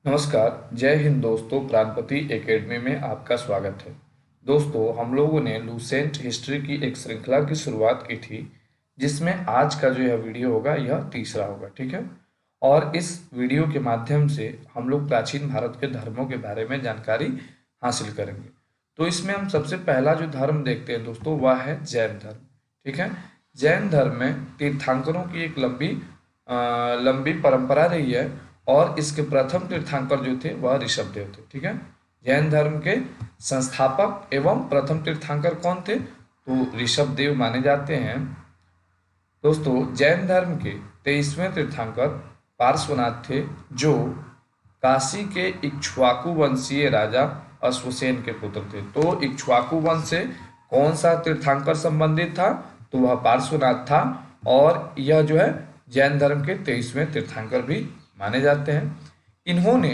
नमस्कार, जय हिंद दोस्तों। प्राणपति एकेडमी में आपका स्वागत है। दोस्तों, हम लोगों ने लूसेंट हिस्ट्री की एक श्रृंखला की शुरुआत की थी, जिसमें आज का जो यह वीडियो होगा यह तीसरा होगा, ठीक है। और इस वीडियो के माध्यम से हम लोग प्राचीन भारत के धर्मों के बारे में जानकारी हासिल करेंगे। तो इसमें हम सबसे पहला जो धर्म देखते हैं दोस्तों, वह है जैन धर्म, ठीक है। जैन धर्म में तीर्थंकरों की एक लंबी परंपरा रही है और इसके प्रथम तीर्थंकर जो थे वह ऋषभदेव थे, ठीक है। जैन धर्म के संस्थापक एवं प्रथम तीर्थंकर कौन थे? तो ऋषभदेव माने जाते हैं। दोस्तों, जैन धर्म के 23वें तीर्थंकर पार्श्वनाथ थे, जो काशी के इक्ष्वाकु वंशीय राजा अश्वसेन के पुत्र थे। तो इक्ष्वाकु वंश से कौन सा तीर्थंकर संबंधित था? तो वह पार्श्वनाथ था। और यह जो है जैन धर्म के 23वें तीर्थंकर भी माने जाते हैं। इन्होंने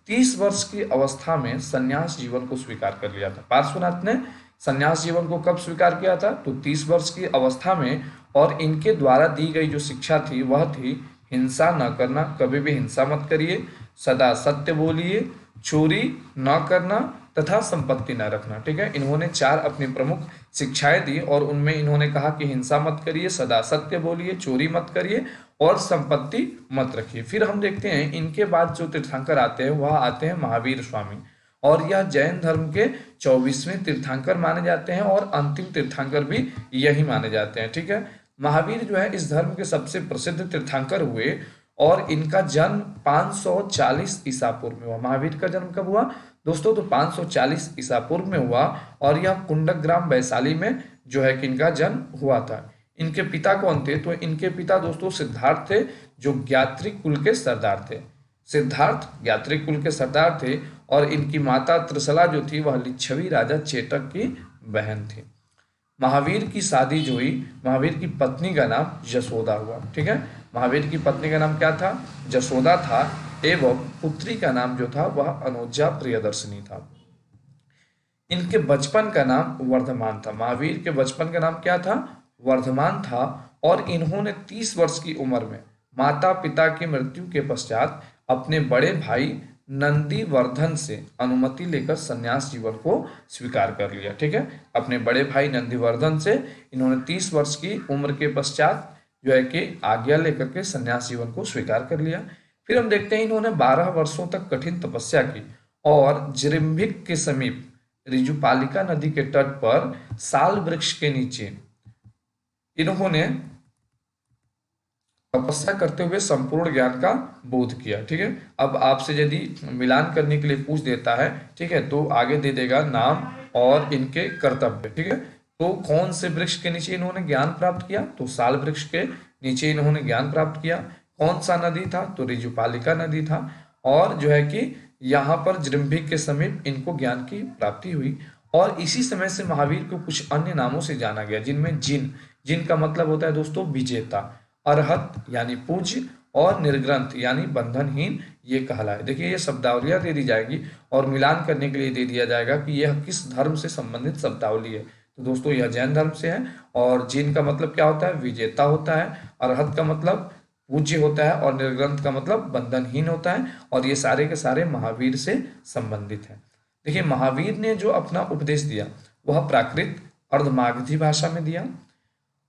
30 वर्ष की अवस्था में संन्यास जीवन को स्वीकार कर लिया था। पार्श्वनाथ ने संन्यास जीवन को कब स्वीकार किया था? तो 30 वर्ष की अवस्था में। और इनके द्वारा दी गई जो शिक्षा थी वह थी हिंसा न करना, कभी भी हिंसा मत करिए, सदा सत्य बोलिए, चोरी न करना तथा संपत्ति न रखना, ठीक है। इन्होंने 4 अपनी प्रमुख शिक्षाएं दी और उनमें इन्होंने कहा कि हिंसा मत करिए, सदा सत्य बोलिए, चोरी मत करिए और संपत्ति मत रखिए। फिर हम देखते हैं इनके बाद जो तीर्थंकर आते हैं वह आते हैं महावीर स्वामी, और यह जैन धर्म के 24वें तीर्थंकर माने जाते हैं और अंतिम तीर्थंकर भी यही माने जाते हैं, ठीक है। महावीर जो है इस धर्म के सबसे प्रसिद्ध तीर्थंकर हुए और इनका जन्म 540 ईसा पूर्व में हुआ। महावीर का जन्म कब हुआ दोस्तों? तो 540 ईसा पूर्व में हुआ और यह कुंडग्राम वैशाली में जो है कि इनका जन्म हुआ था। इनके पिता कौन थे? तो इनके पिता दोस्तों सिद्धार्थ थे, जो ज्ञात्री कुल के सरदार थे। सिद्धार्थ ज्ञात्री कुल के सरदार थे और इनकी माता त्रिशला जो थी वह लिच्छवी राजा चेतक की बहन थी। महावीर की शादी जो हुई, महावीर की पत्नी का नाम यशोदा हुआ, ठीक है। महावीर की पत्नी का नाम क्या था? यशोदा था। एवं पुत्री का नाम जो था वह अनुजा प्रियदर्शिनी था। इनके बचपन का नाम वर्धमान था। महावीर के बचपन का नाम क्या था? वर्धमान था। और इन्होंने 30 वर्ष की उम्र में माता पिता की मृत्यु के पश्चात अपने बड़े भाई नंदीवर्धन से अनुमति लेकर संन्यास जीवन को स्वीकार कर लिया, ठीक है। अपने बड़े भाई नंदीवर्धन से इन्होंने 30 वर्ष की उम्र के पश्चात जो है कि आज्ञा लेकर के संन्यास जीवन को स्वीकार कर लिया। फिर हम देखते हैं इन्होंने 12 वर्षों तक कठिन तपस्या की और जिरिम्भिक के समीप ऋजुपालिका नदी के तट पर साल वृक्ष के नीचे इन्होंने तपस्या करते हुए संपूर्ण ज्ञान का बोध किया, ठीक है। अब आपसे यदि मिलान करने के लिए पूछ देता है, ठीक है, तो आगे दे देगा नाम और इनके कर्तव्य, ठीक है। तो कौन से वृक्ष के नीचे इन्होंने ज्ञान प्राप्त किया? तो साल वृक्ष के नीचे इन्होंने ज्ञान प्राप्त किया। कौन सा नदी था? तो ऋजुपालिका नदी था। और जो है कि यहाँ पर जृंभिक के समीप इनको ज्ञान की प्राप्ति हुई। और इसी समय से महावीर को कुछ अन्य नामों से जाना गया, जिनमें जिन का मतलब होता है दोस्तों विजेता, अरहत यानी पूज्य और निर्ग्रंथ यानी बंधनहीन ये कहलाए। देखिए ये शब्दावलियां दे दी जाएगी और मिलान करने के लिए दे दिया जाएगा कि यह किस धर्म से संबंधित शब्दावली है। तो दोस्तों यह जैन धर्म से है। और जिन का मतलब क्या होता है? विजेता होता है। अरहत का मतलब पूज्य होता है और निर्ग्रंथ का मतलब बंधनहीन होता है। और ये सारे के सारे महावीर से संबंधित है। देखिए महावीर ने जो अपना उपदेश दिया वह प्राकृत अर्धमागधी भाषा में दिया।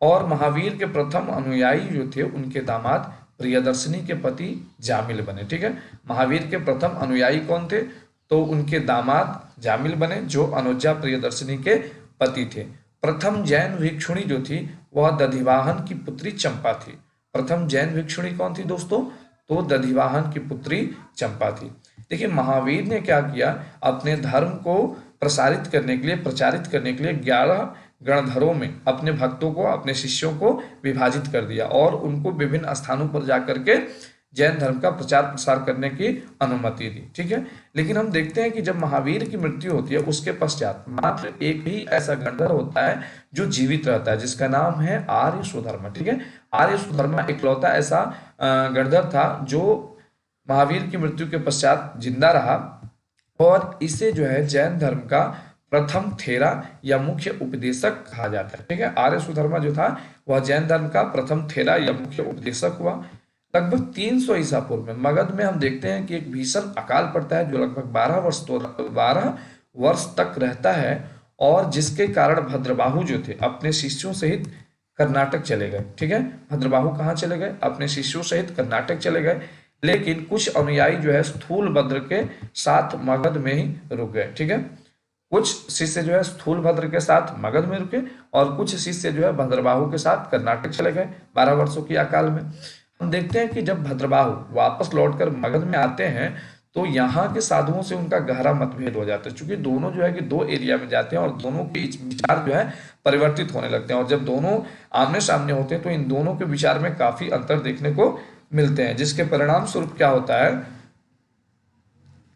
और महावीर के प्रथम अनुयायी जो थे उनके दामाद प्रियदर्शिनी के पति जामिल बने, ठीक है। महावीर के प्रथम अनुयायी कौन थे? तो उनके दामाद जामिल बने, जो अनुजा प्रियदर्शिनी के पति थे। प्रथम जैन भिक्षुणी जो थी वह दधिवाहन की पुत्री चंपा थी। प्रथम जैन भिक्षुणी कौन थी दोस्तों? तो दधिवाहन की पुत्री चंपा थी। देखिए महावीर ने क्या किया, अपने धर्म को प्रचारित करने के लिए 11 गणधरों में अपने भक्तों को, अपने शिष्यों को विभाजित कर दिया और उनको विभिन्न स्थानों पर जाकर के जैन धर्म का प्रचार प्रसार करने की अनुमति दी, ठीक है। लेकिन हम देखते हैं कि जब महावीर की मृत्यु होती है उसके पश्चात मात्र एक ही ऐसा गणधर होता है जो जीवित रहता है, जिसका नाम है आर्य सुधर्मा, ठीक है। आर्य सुधर्मा इकलौता ऐसा गणधर था जो महावीर की मृत्यु के पश्चात जिंदा रहा और इसे जो है जैन धर्म का प्रथम थेरा या मुख्य उपदेशक कहा जाता है, ठीक है। आर्य सुधर्मा जो था वह जैन धर्म का प्रथम थेरा या मुख्य उपदेशक हुआ। लगभग 300 ईसा पूर्व में मगध में हम देखते हैं कि एक भीषण अकाल पड़ता है जो लगभग 12 वर्ष तक रहता है, और जिसके कारण भद्रबाहु जो थे अपने शिष्यों सहित कर्नाटक चले गए। ठीक है, भद्रबाहु कहाँ चले गए? अपने शिष्यों सहित कर्नाटक चले गए। लेकिन कुछ अनुयायी जो है स्थूलभद्र के साथ मगध में ही रुक गए। ठीक है, कुछ शिष्य जो है स्थूलभद्र के साथ मगध में रुके और कुछ शिष्य जो है भद्रबाहु के साथ कर्नाटक चले गए 12 वर्षों की अकाल में। हम देखते हैं कि जब भद्रबाहु वापस लौटकर मगध में आते हैं तो यहाँ के साधुओं से उनका गहरा मतभेद हो जाता है, क्योंकि दोनों जो है कि दो एरिया में जाते हैं और दोनों के विचार जो है परिवर्तित होने लगते हैं, और जब दोनों आमने सामने होते हैं तो इन दोनों के विचार में काफी अंतर देखने को मिलते हैं, जिसके परिणाम स्वरूप क्या होता है,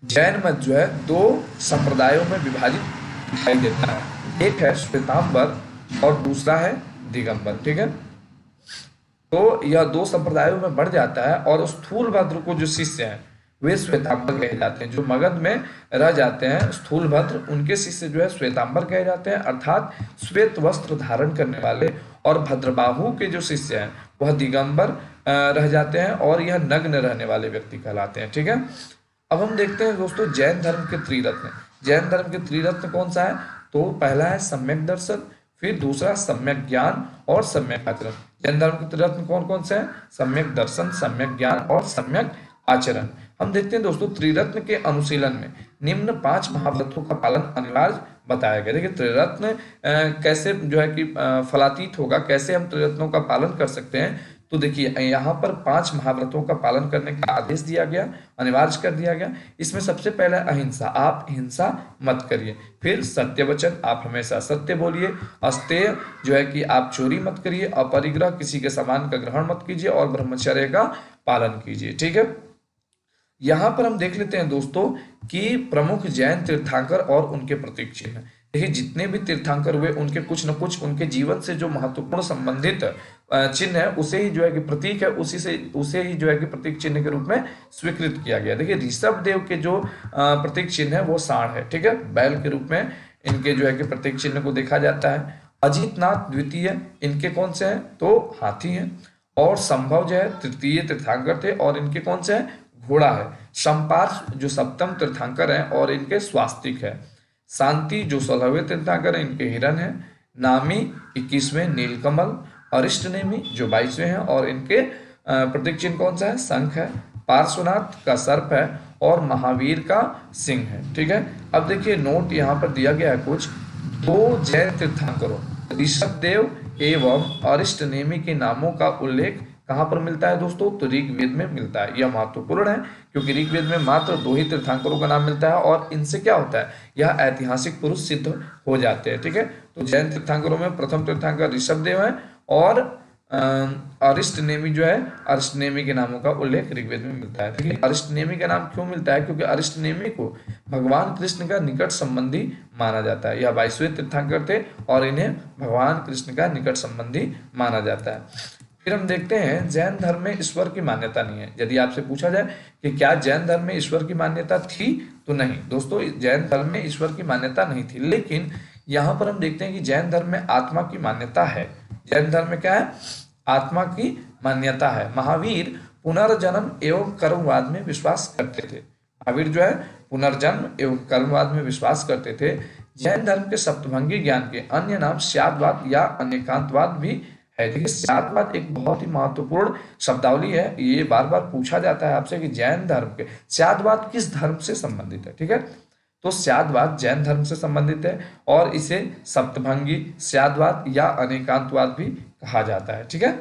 जैन मत जो है दो संप्रदायों में विभाजित दिखाई देता है। एक है श्वेतांबर और दूसरा है दिगंबर। ठीक है, तो यह दो संप्रदायों में बढ़ जाता है और स्थूलभद्र को जो शिष्य हैं वे श्वेतांबर कहे जाते हैं। जो मगध में रह जाते हैं स्थूलभद्र, उनके शिष्य जो है श्वेतांबर कहे जाते हैं, अर्थात श्वेत वस्त्र धारण करने वाले, और भद्रबाहु के जो शिष्य हैं वह दिगंबर रह जाते हैं और यह नग्न रहने वाले व्यक्ति कहलाते हैं। ठीक है, अब हम देखते हैं दोस्तों जैन धर्म के त्रिरत्न। जैन धर्म के त्रिरत्न कौन सा है? तो पहला है सम्यक दर्शन, फिर दूसरा सम्यक ज्ञान और सम्यक आचरण। जैन धर्म के त्रिरत्न कौन कौन से हैं? सम्यक दर्शन, सम्यक ज्ञान और सम्यक आचरण। हम देखते हैं दोस्तों त्रिरत्न के अनुशीलन में निम्न 5 महाव्रतों का पालन अनिवार्य बताया गया। देखिए त्रिरत्न कैसे जो है कि फलातीत होगा, कैसे हम त्रिरत्नों का पालन कर सकते हैं, तो देखिए यहाँ पर 5 महाव्रतों का पालन करने का आदेश दिया गया, अनिवार्य कर दिया गया। इसमें सबसे पहला अहिंसा, आप हिंसा मत करिए। फिर सत्य वचन, आप हमेशा सत्य बोलिए। अस्तेय जो है कि आप चोरी मत करिए। अपरिग्रह, किसी के सामान का ग्रहण मत कीजिए, और ब्रह्मचर्य का पालन कीजिए। ठीक है, यहाँ पर हम देख लेते हैं दोस्तों कि प्रमुख जैन तीर्थंकर और उनके प्रतीक चिन्ह। देखिए जितने भी तीर्थंकर हुए उनके कुछ न कुछ उनके जीवन से जो महत्वपूर्ण संबंधित चिन्ह है उसे ही जो है कि प्रतीक है, उसे ही जो है कि प्रतीक चिन्ह के रूप में स्वीकृत किया गया। देखिए ऋषभ देव के जो प्रतीक चिन्ह है वो सांड है। ठीक है, बैल के रूप में इनके जो है कि प्रतीक चिन्ह को देखा जाता है। अजितनाथ द्वितीय इनके कौन से हैं? तो हाथी हैं। और संभव जो है तृतीय तीर्थंकर थे और इनके कौन से हैं? घोड़ा है। संपार्श जो सप्तम तीर्थंकर हैं और इनके स्वास्तिक है। शांति जो 16वें तीर्थंकर हैं, इनके हिरण है। नामी 21वें नीलकमल। अरिष्टनेमी जो 22वें हैं और इनके प्रतीक चिन्ह कौन सा है? शंख है। पार्श्वनाथ का सर्प है और महावीर का सिंह है। ठीक है, अब देखिए नोट यहाँ पर दिया गया है कुछ। 2 जैन तीर्थंकरों ऋषभ देव एवं अरिष्टनेमी के नामों का उल्लेख कहाँ पर मिलता है दोस्तों? तो ऋग्वेद में मिलता है। यह महत्वपूर्ण है क्योंकि ऋग्वेद में मात्र 2 ही तीर्थंकरों का नाम मिलता है और इनसे क्या होता है, यह ऐतिहासिक पुरुष सिद्ध हो जाते हैं। ठीक है, तो जैन तीर्थंकरों में प्रथम तीर्थंकर ऋषभ देव है और अरिष्टनेमी जो है, अरिष्टनेमी के नामों का उल्लेख ऋग्वेद में मिलता है। देखिए अरिष्टनेमी का नाम क्यों मिलता है? क्योंकि अरिष्टनेमी को भगवान कृष्ण का निकट संबंधी माना जाता है। यह 22वें तीर्थंकर थे और इन्हें भगवान कृष्ण का निकट संबंधी माना जाता है। फिर हम देखते हैं जैन धर्म में ईश्वर की मान्यता नहीं है। यदि आपसे पूछा जाए कि क्या जैन धर्म में ईश्वर की मान्यता थी, तो नहीं दोस्तों, जैन धर्म में ईश्वर की मान्यता नहीं थी। लेकिन यहाँ पर हम देखते हैं कि जैन धर्म में आत्मा की मान्यता है। जैन धर्म में क्या है? आत्मा की मान्यता है। महावीर पुनर्जन्म एवं कर्मवाद में विश्वास करते थे। महावीर जो है पुनर्जन्म एवं कर्मवाद में विश्वास करते थे। जैन धर्म के सप्तभंगी ज्ञान के अन्य नाम स्याद्वाद या अनेकांतवाद भी है। देखिए स्याद्वाद एक बहुत ही महत्वपूर्ण शब्दावली है। ये बार बार पूछा जाता है आपसे कि जैन धर्म के स्याद्वाद किस धर्म से संबंधित है। ठीक है, तो स्याद्वाद जैन धर्म से संबंधित है और इसे सप्तभंगी स्याद्वाद या अनेकांतवाद भी कहा जाता है। ठीक है,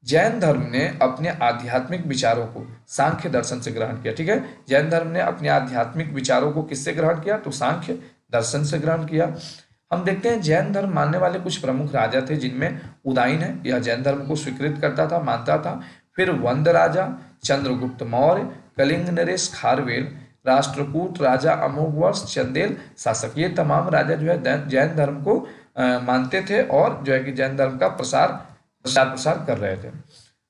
जैन धर्म ने अपने आध्यात्मिक विचारों को सांख्य दर्शन से ग्रहण किया। ठीक है, जैन धर्म ने अपने आध्यात्मिक विचारों को किससे ग्रहण किया? तो सांख्य दर्शन से ग्रहण किया। हम देखते हैं जैन धर्म मानने वाले कुछ प्रमुख राजा थे जिनमें उदयन है, यह जैन धर्म को स्वीकृत करता था, मानता था। फिर वंद राजा, चंद्रगुप्त मौर्य, कलिंग नरेश खारवेल, राष्ट्रकूट राजा अमोघवर्ष, चंदेल शासक, ये तमाम राजा जो है जैन धर्म को मानते थे और जो है कि जैन धर्म का प्रसार कर रहे थे।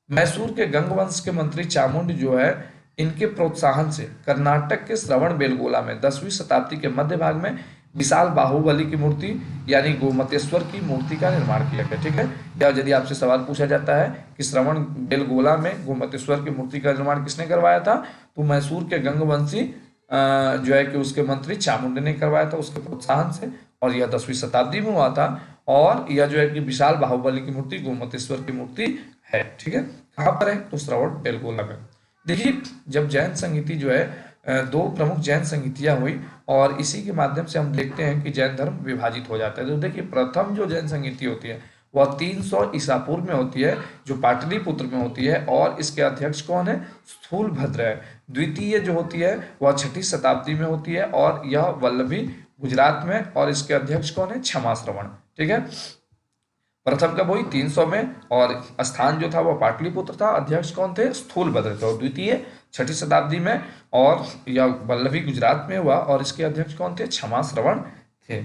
मैसूर के गंग वंश के मंत्री चामुंड जो है, इनके प्रोत्साहन से कर्नाटक के श्रवण बेलगोला में 10वीं शताब्दी के मध्य भाग में विशाल बाहुबली की मूर्ति यानी गोमतेश्वर की मूर्ति का निर्माण किया गया। ठीक है, या यदि आपसे सवाल पूछा जाता है कि श्रवण बेलगोला में गोमतेश्वर की मूर्ति का निर्माण किसने करवाया था, तो मैसूर के गंगवंशी जो है कि उसके मंत्री चामुंडे ने करवाया था उसके प्रोत्साहन से, और यह 10वीं शताब्दी में हुआ था। और यह जो है कि विशाल बाहुबली की मूर्ति गोमतेश्वर की मूर्ति है। ठीक है, कहाँ पर है, तो श्रवण बेलगोला में। देखिए, जब जैन संगीति जो है दो प्रमुख जैन संगीतियां हुई, और इसी के माध्यम से हम देखते हैं कि जैन धर्म विभाजित हो जाता है। तो देखिए, प्रथम जो जैन संगीति होती है वह 300 ईसा पूर्व में होती है, जो पाटलिपुत्र में होती है, और इसके अध्यक्ष कौन है, स्थूलभद्र है। द्वितीय जो होती है वह 6ठी शताब्दी में होती है, और यह वल्लभी गुजरात में, और इसके अध्यक्ष कौन है, क्षमा श्रवण। ठीक है, प्रथम कब हुई, 300 में, और स्थान जो था वह पाटलिपुत्र था, अध्यक्ष कौन थे, स्थूलभद्र थे। और द्वितीय 6ठी शताब्दी में, और यह वल्लभी गुजरात में हुआ, और इसके अध्यक्ष कौन थे, क्षमा श्रवण थे।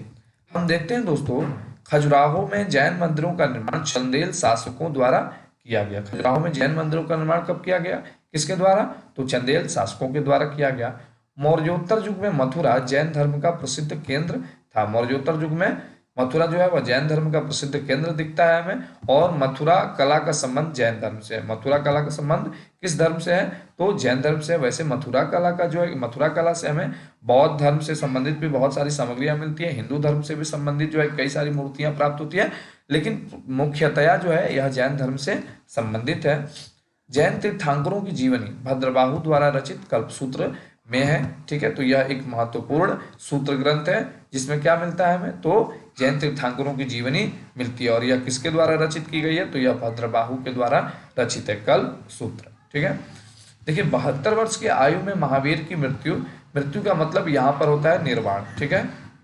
हम देखते हैं दोस्तों, खजुराहो में जैन मंदिरों का निर्माण चंदेल शासकों द्वारा किया गया। खजुराहो में जैन मंदिरों का निर्माण कब किया गया, किसके द्वारा, तो चंदेल शासकों के द्वारा किया गया। मौर्योत्तर युग में मथुरा जैन धर्म का प्रसिद्ध केंद्र था। मौर्योत्तर युग में मथुरा जो है वह जैन धर्म का प्रसिद्ध केंद्र दिखता है हमें, और मथुरा कला का संबंध जैन धर्म से है। मथुरा कला का संबंध किस धर्म से है, तो जैन धर्म से है। वैसे मथुरा कला का जो है, मथुरा कला से हमें बौद्ध धर्म से संबंधित भी बहुत सारी सामग्रियां मिलती है, हिंदू धर्म से भी संबंधित जो है कई सारी मूर्तियां प्राप्त होती है, लेकिन मुख्यतया जो है यह जैन धर्म से संबंधित है। जैन तीर्थंकरों की जीवनी भद्रबाहु द्वारा रचित कल्पसूत्र में है। ठीक है, तो यह एक महत्वपूर्ण सूत्र ग्रंथ है, जिसमें क्या मिलता है हमें, तो जैन तीर्थंकरों की जीवनी मिलती है। और यह किसके द्वारा रचित की गई है, तो यह भद्रबाहु के द्वारा रचित है, कल्पसूत्र। ठीक है, देखिए 72 वर्ष की आयु में महावीर की मृत्यु, मृत्यु का मतलब यहाँ पर होता है निर्वाण। ठीक है,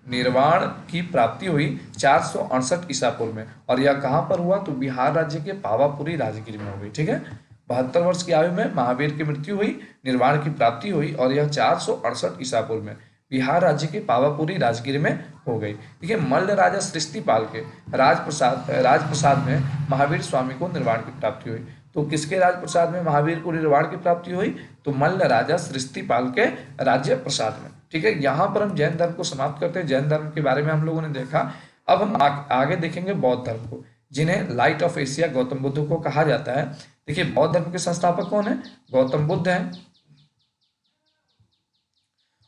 निर्वाण की प्राप्ति हुई 468 ईसा पूर्व में, और यह कहाँ पर हुआ, तो बिहार राज्य के पावापुरी राजगिर में हो गई। ठीक है, 72 वर्ष की आयु में महावीर की मृत्यु हुई, निर्वाण की प्राप्ति हुई, और यह 468 ईसा पूर्व में बिहार राज्य के पावापुरी राजगिर में हो गई। देखिए, मल्ल राजा सृष्टिपाल के राजप्रसाद में महावीर स्वामी को निर्वाण की प्राप्ति हुई। तो किसके राजप्रसाद में महावीर को निर्वाण की प्राप्ति हुई, तो मल्ल राजा सृष्टिपाल के राज्य प्रसाद में। ठीक है, यहाँ पर हम जैन धर्म को समाप्त करते हैं। जैन धर्म के बारे में हम लोगों ने देखा। अब हम आगे देखेंगे बौद्ध धर्म को, जिन्हें light of Asia Gautam Buddha को कहा जाता है। देखिए, बौद्ध धर्म के संस्थापक कौन है, गौतम बुद्ध हैं,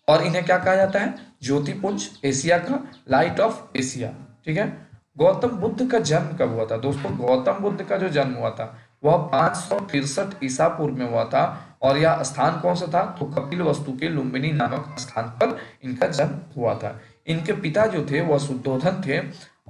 और इन्हें क्या कहा जाता है, ज्योतिपुंज एशिया का, लाइट ऑफ एशिया। ठीक है, गौतम बुद्ध का जन्म कब हुआ था दोस्तों, गौतम बुद्ध का जो जन्म हुआ था वह 563 ईसा पूर्व में हुआ था, और यह स्थान कौन सा था, तो कपिल वस्तु के लुम्बिनी नामक स्थान पर इनका जन्म हुआ था। इनके पिता जो थे वह शुद्धोधन थे,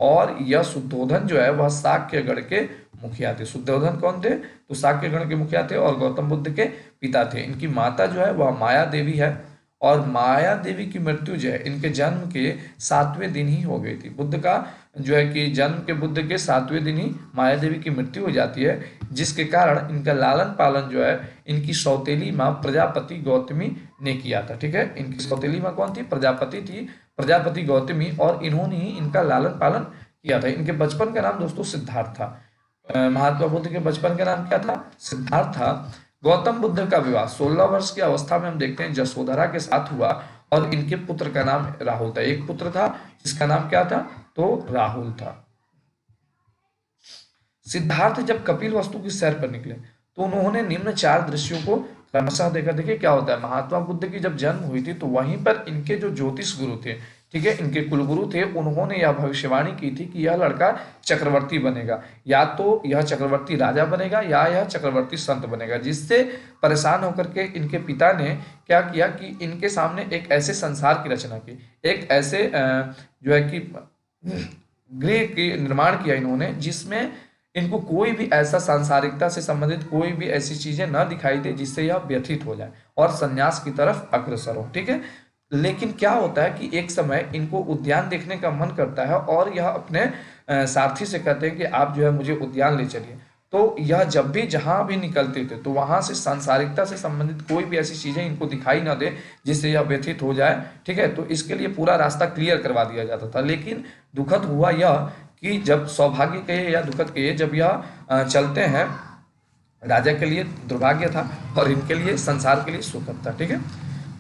और यह शुद्धोधन जो है वह शाक्यगढ़ के मुखिया थे। शुद्धोधन कौन थे, तो शाक्यगढ़ के मुखिया थे, और गौतम बुद्ध के पिता थे। इनकी माता जो है वह माया देवी है, और माया देवी की मृत्यु जो है इनके जन्म के 7वें दिन ही हो गई थी। बुद्ध का जो है कि जन्म के बुद्ध के 7वें दिन ही माया देवी की मृत्यु हो जाती है, जिसके कारण इनका लालन पालन जो है इनकी सौतेली माँ प्रजापति गौतमी ने किया था। ठीक है, इनकी सौतेली माँ कौन थी, प्रजापति थी, प्रजापति गौतमी, और इन्होंने ही इनका लालन पालन किया था। इनके बचपन का नाम दोस्तों सिद्धार्थ था। महात्मा बुद्ध के बचपन का नाम क्या था, सिद्धार्थ था। गौतम बुद्ध का विवाह 16 वर्ष की अवस्था में हम देखते हैं जसोधरा के साथ हुआ, और इनके पुत्र का नाम राहुल था। एक पुत्र था जिसका नाम क्या था, तो राहुल था। सिद्धार्थ जब कपिल वस्तु की सैर पर निकले तो उन्होंने निम्न 4 दृश्यों को क्रमशः देखा। देखिए क्या होता है, महात्मा बुद्ध की जब जन्म हुई थी तो वहीं पर इनके जो ज्योतिष गुरु थे, ठीक है, इनके कुलगुरु थे, उन्होंने यह भविष्यवाणी की थी कि यह लड़का चक्रवर्ती बनेगा, या तो यह चक्रवर्ती राजा बनेगा या यह चक्रवर्ती संत बनेगा। जिससे परेशान होकर के इनके पिता ने क्या किया कि इनके सामने एक ऐसे संसार की रचना की, एक ऐसे जो है कि गृह के निर्माण किया इन्होंने, जिसमें इनको कोई भी ऐसा सांसारिकता से संबंधित कोई भी ऐसी चीजें न दिखाई दे जिससे यह व्यथित हो जाए और संन्यास की तरफ अग्रसर हो। ठीक है, लेकिन क्या होता है कि एक समय इनको उद्यान देखने का मन करता है और यह अपने सारथी से कहते हैं कि आप जो है मुझे उद्यान ले चलिए। तो यह जब भी जहां भी निकलते थे तो वहां से सांसारिकता से संबंधित कोई भी ऐसी चीजें इनको दिखाई ना दे जिससे यह व्यथित हो जाए। ठीक है, तो इसके लिए पूरा रास्ता क्लियर करवा दिया जाता था। लेकिन दुखद हुआ यह कि जब सौभाग्य कहे या दुखद कहे, जब यह चलते हैं, राजा के लिए दुर्भाग्य था और इनके लिए संसार के लिए सुखद था। ठीक है,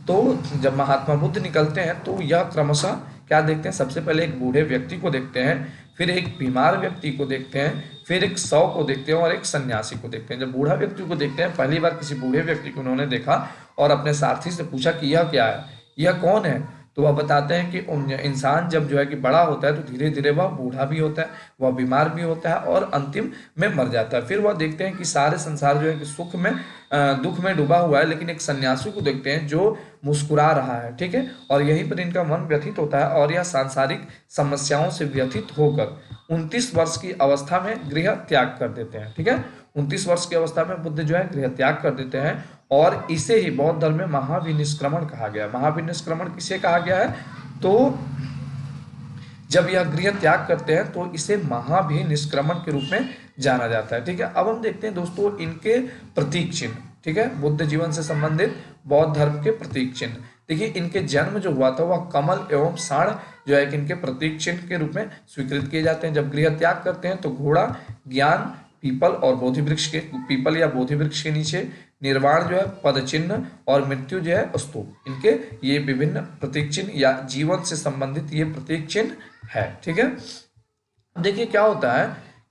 तो जब महात्मा बुद्ध निकलते हैं तो यह क्रमशः क्या देखते हैं, सबसे पहले एक बूढ़े व्यक्ति को देखते हैं, फिर एक बीमार व्यक्ति को देखते हैं, फिर एक शव को देखते हैं और एक सन्यासी को देखते हैं। जब बूढ़ा व्यक्ति को देखते हैं, पहली बार किसी बूढ़े व्यक्ति को उन्होंने देखा और अपने सारथी से पूछा कि यह क्या है, यह कौन है। तो वह बताते हैं कि इंसान जब जो है कि बड़ा होता है तो धीरे धीरे वह बूढ़ा भी होता है, वह बीमार भी होता है और अंतिम में मर जाता है। फिर वह देखते हैं कि सारे संसार जो है कि सुख में दुख में डूबा हुआ है, लेकिन एक सन्यासी को देखते हैं जो मुस्कुरा रहा है, ठीक है, और यहीं पर इनका मन व्यथित होता है और यह सांसारिक समस्याओं से व्यथित होकर 29 वर्ष की अवस्था में गृह त्याग कर देते हैं, ठीक है। 29 वर्ष की अवस्था में बुद्ध जो है गृह त्याग कर देते हैं और इसे ही बौद्ध धर्म में महाविनिष्क्रमण कहा गया। महाविनिष्क्रमण किसे कहा गया है, तो जब यह गृह त्याग करते हैं तो इसे महाभिनिष्क्रमण के रूप में जाना जाता है, ठीक है। अब हम देखते हैं दोस्तों इनके प्रतीक चिन्ह, ठीक है, बुद्ध जीवन से संबंधित बौद्ध धर्म के प्रतीक चिन्ह। देखिए इनके जन्म जो हुआ था वह कमल एवं साढ़ जो है कि इनके प्रतीक चिन्ह के रूप में स्वीकृत किए जाते हैं। जब गृह त्याग करते हैं तो घोड़ा, ज्ञान, पीपल और बोधि वृक्ष के, पीपल या बोधि वृक्ष के नीचे, निर्वाण जो है पद चिन्ह और मृत्यु जो है स्तूप, इनके ये विभिन्न प्रतीक चिन्ह या जीवन से संबंधित ये प्रतीक चिन्ह है, ठीक है। देखिए क्या होता है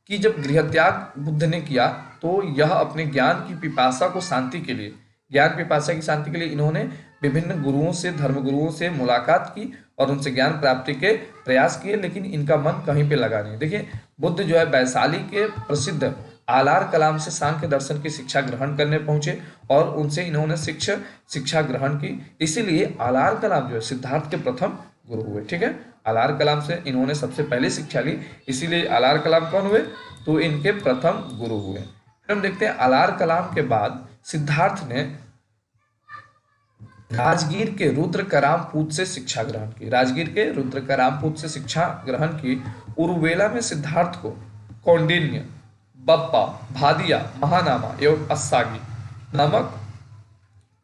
कि जब गृह त्याग बुद्ध ने किया तो यह अपने ज्ञान की पिपासा को शांति के लिए, ज्ञान पिपासा की शांति के लिए इन्होंने विभिन्न गुरुओं से, धर्म गुरुओं से मुलाकात की और उनसे ज्ञान प्राप्ति के प्रयास किए, लेकिन इनका मन कहीं पे लगा नहीं। देखिए बुद्ध जो है वैशाली के प्रसिद्ध आलार कलाम से सांख्य दर्शन की शिक्षा ग्रहण करने पहुंचे और उनसे इन्होंने शिक्षा ग्रहण की। इसीलिए आलार कलाम जो है सिद्धार्थ के प्रथम गुरु हुए, ठीक है। आलार कलाम से इन्होंने सबसे पहले शिक्षा ली, इसीलिए आलार कलाम कौन हुए, तो इनके प्रथम गुरु हुए। फिर हम देखते हैं आलार कलाम के बाद सिद्धार्थ ने राजगीर के रुद्रकरामपूत से शिक्षा ग्रहण की। राजगीर के रुद्रकरामपूत से शिक्षा ग्रहण की। उरुवेला में सिद्धार्थ को कौंडिन्य, बप्पा, भादिया, महानामा एवं अस्सागी नामक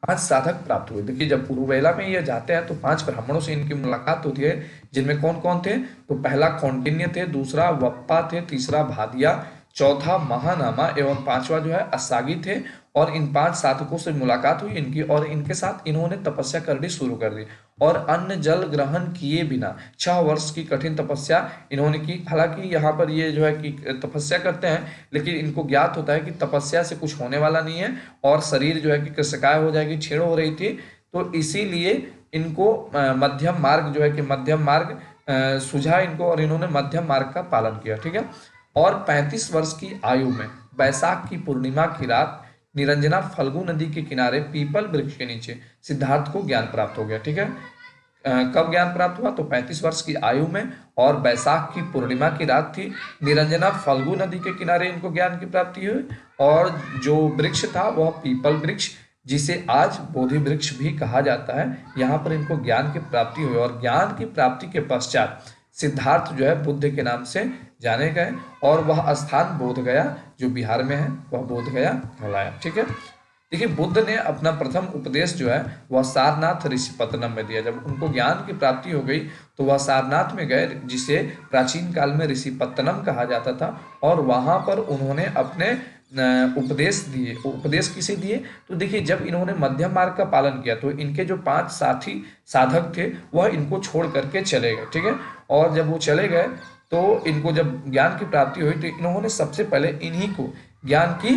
5 साधक प्राप्त हुए। देखिए जब उरुवेला में ये जाते हैं तो 5 ब्राह्मणों से इनकी मुलाकात होती है, जिनमें कौन कौन थे, तो पहला कौंडिन्य थे, दूसरा वप्पा थे, तीसरा भादिया, चौथा महानामा एवं 5वां जो है अस्सागी थे। और इन 5 साधकों से मुलाकात हुई इनकी और इनके साथ इन्होंने तपस्या करनी शुरू कर दी और अन्न जल ग्रहण किए बिना 6 वर्ष की कठिन तपस्या इन्होंने की। हालांकि यहाँ पर ये जो है कि तपस्या करते हैं, लेकिन इनको ज्ञात होता है कि तपस्या से कुछ होने वाला नहीं है और शरीर जो है कि कृशकाय हो जाएगी, छीण हो रही थी, तो इसीलिए इनको मध्यम मार्ग जो है कि मध्यम मार्ग सुझा इनको और इन्होंने मध्यम मार्ग का पालन किया, ठीक है। और 35 वर्ष की आयु में बैसाख की पूर्णिमा की रात निरंजना फल्गु नदी के किनारे पीपल वृक्ष के नीचे सिद्धार्थ को ज्ञान प्राप्त हो गया, ठीक है। कब ज्ञान प्राप्त हुआ, तो 35 वर्ष की आयु में और बैसाख की पूर्णिमा की रात थी। निरंजना फल्गु नदी के किनारे इनको ज्ञान की प्राप्ति हुई और जो वृक्ष था वह पीपल वृक्ष, जिसे आज बोधि वृक्ष भी कहा जाता है, यहाँ पर इनको ज्ञान की प्राप्ति हुई और ज्ञान की प्राप्ति के पश्चात सिद्धार्थ जो है बुद्ध के नाम से जाने गए और वह स्थान बोध गया जो बिहार में है, वह बोध गया कहलाया, ठीक है। देखिए बुद्ध ने अपना प्रथम उपदेश जो है वह सारनाथ ऋषिपत्तनम में दिया। जब उनको ज्ञान की प्राप्ति हो गई तो वह सारनाथ में गए, जिसे प्राचीन काल में ऋषिपत्तनम कहा जाता था, और वहां पर उन्होंने अपने उपदेश दिए। उपदेश किसे दिए, तो देखिए जब इन्होंने मध्यम मार्ग का पालन किया तो इनके जो 5 साथी साधक थे वह इनको छोड़ करके चले गए, ठीक है। और जब वो चले गए तो इनको जब ज्ञान की प्राप्ति हुई तो इन्होंने सबसे पहले इन्हीं को ज्ञान की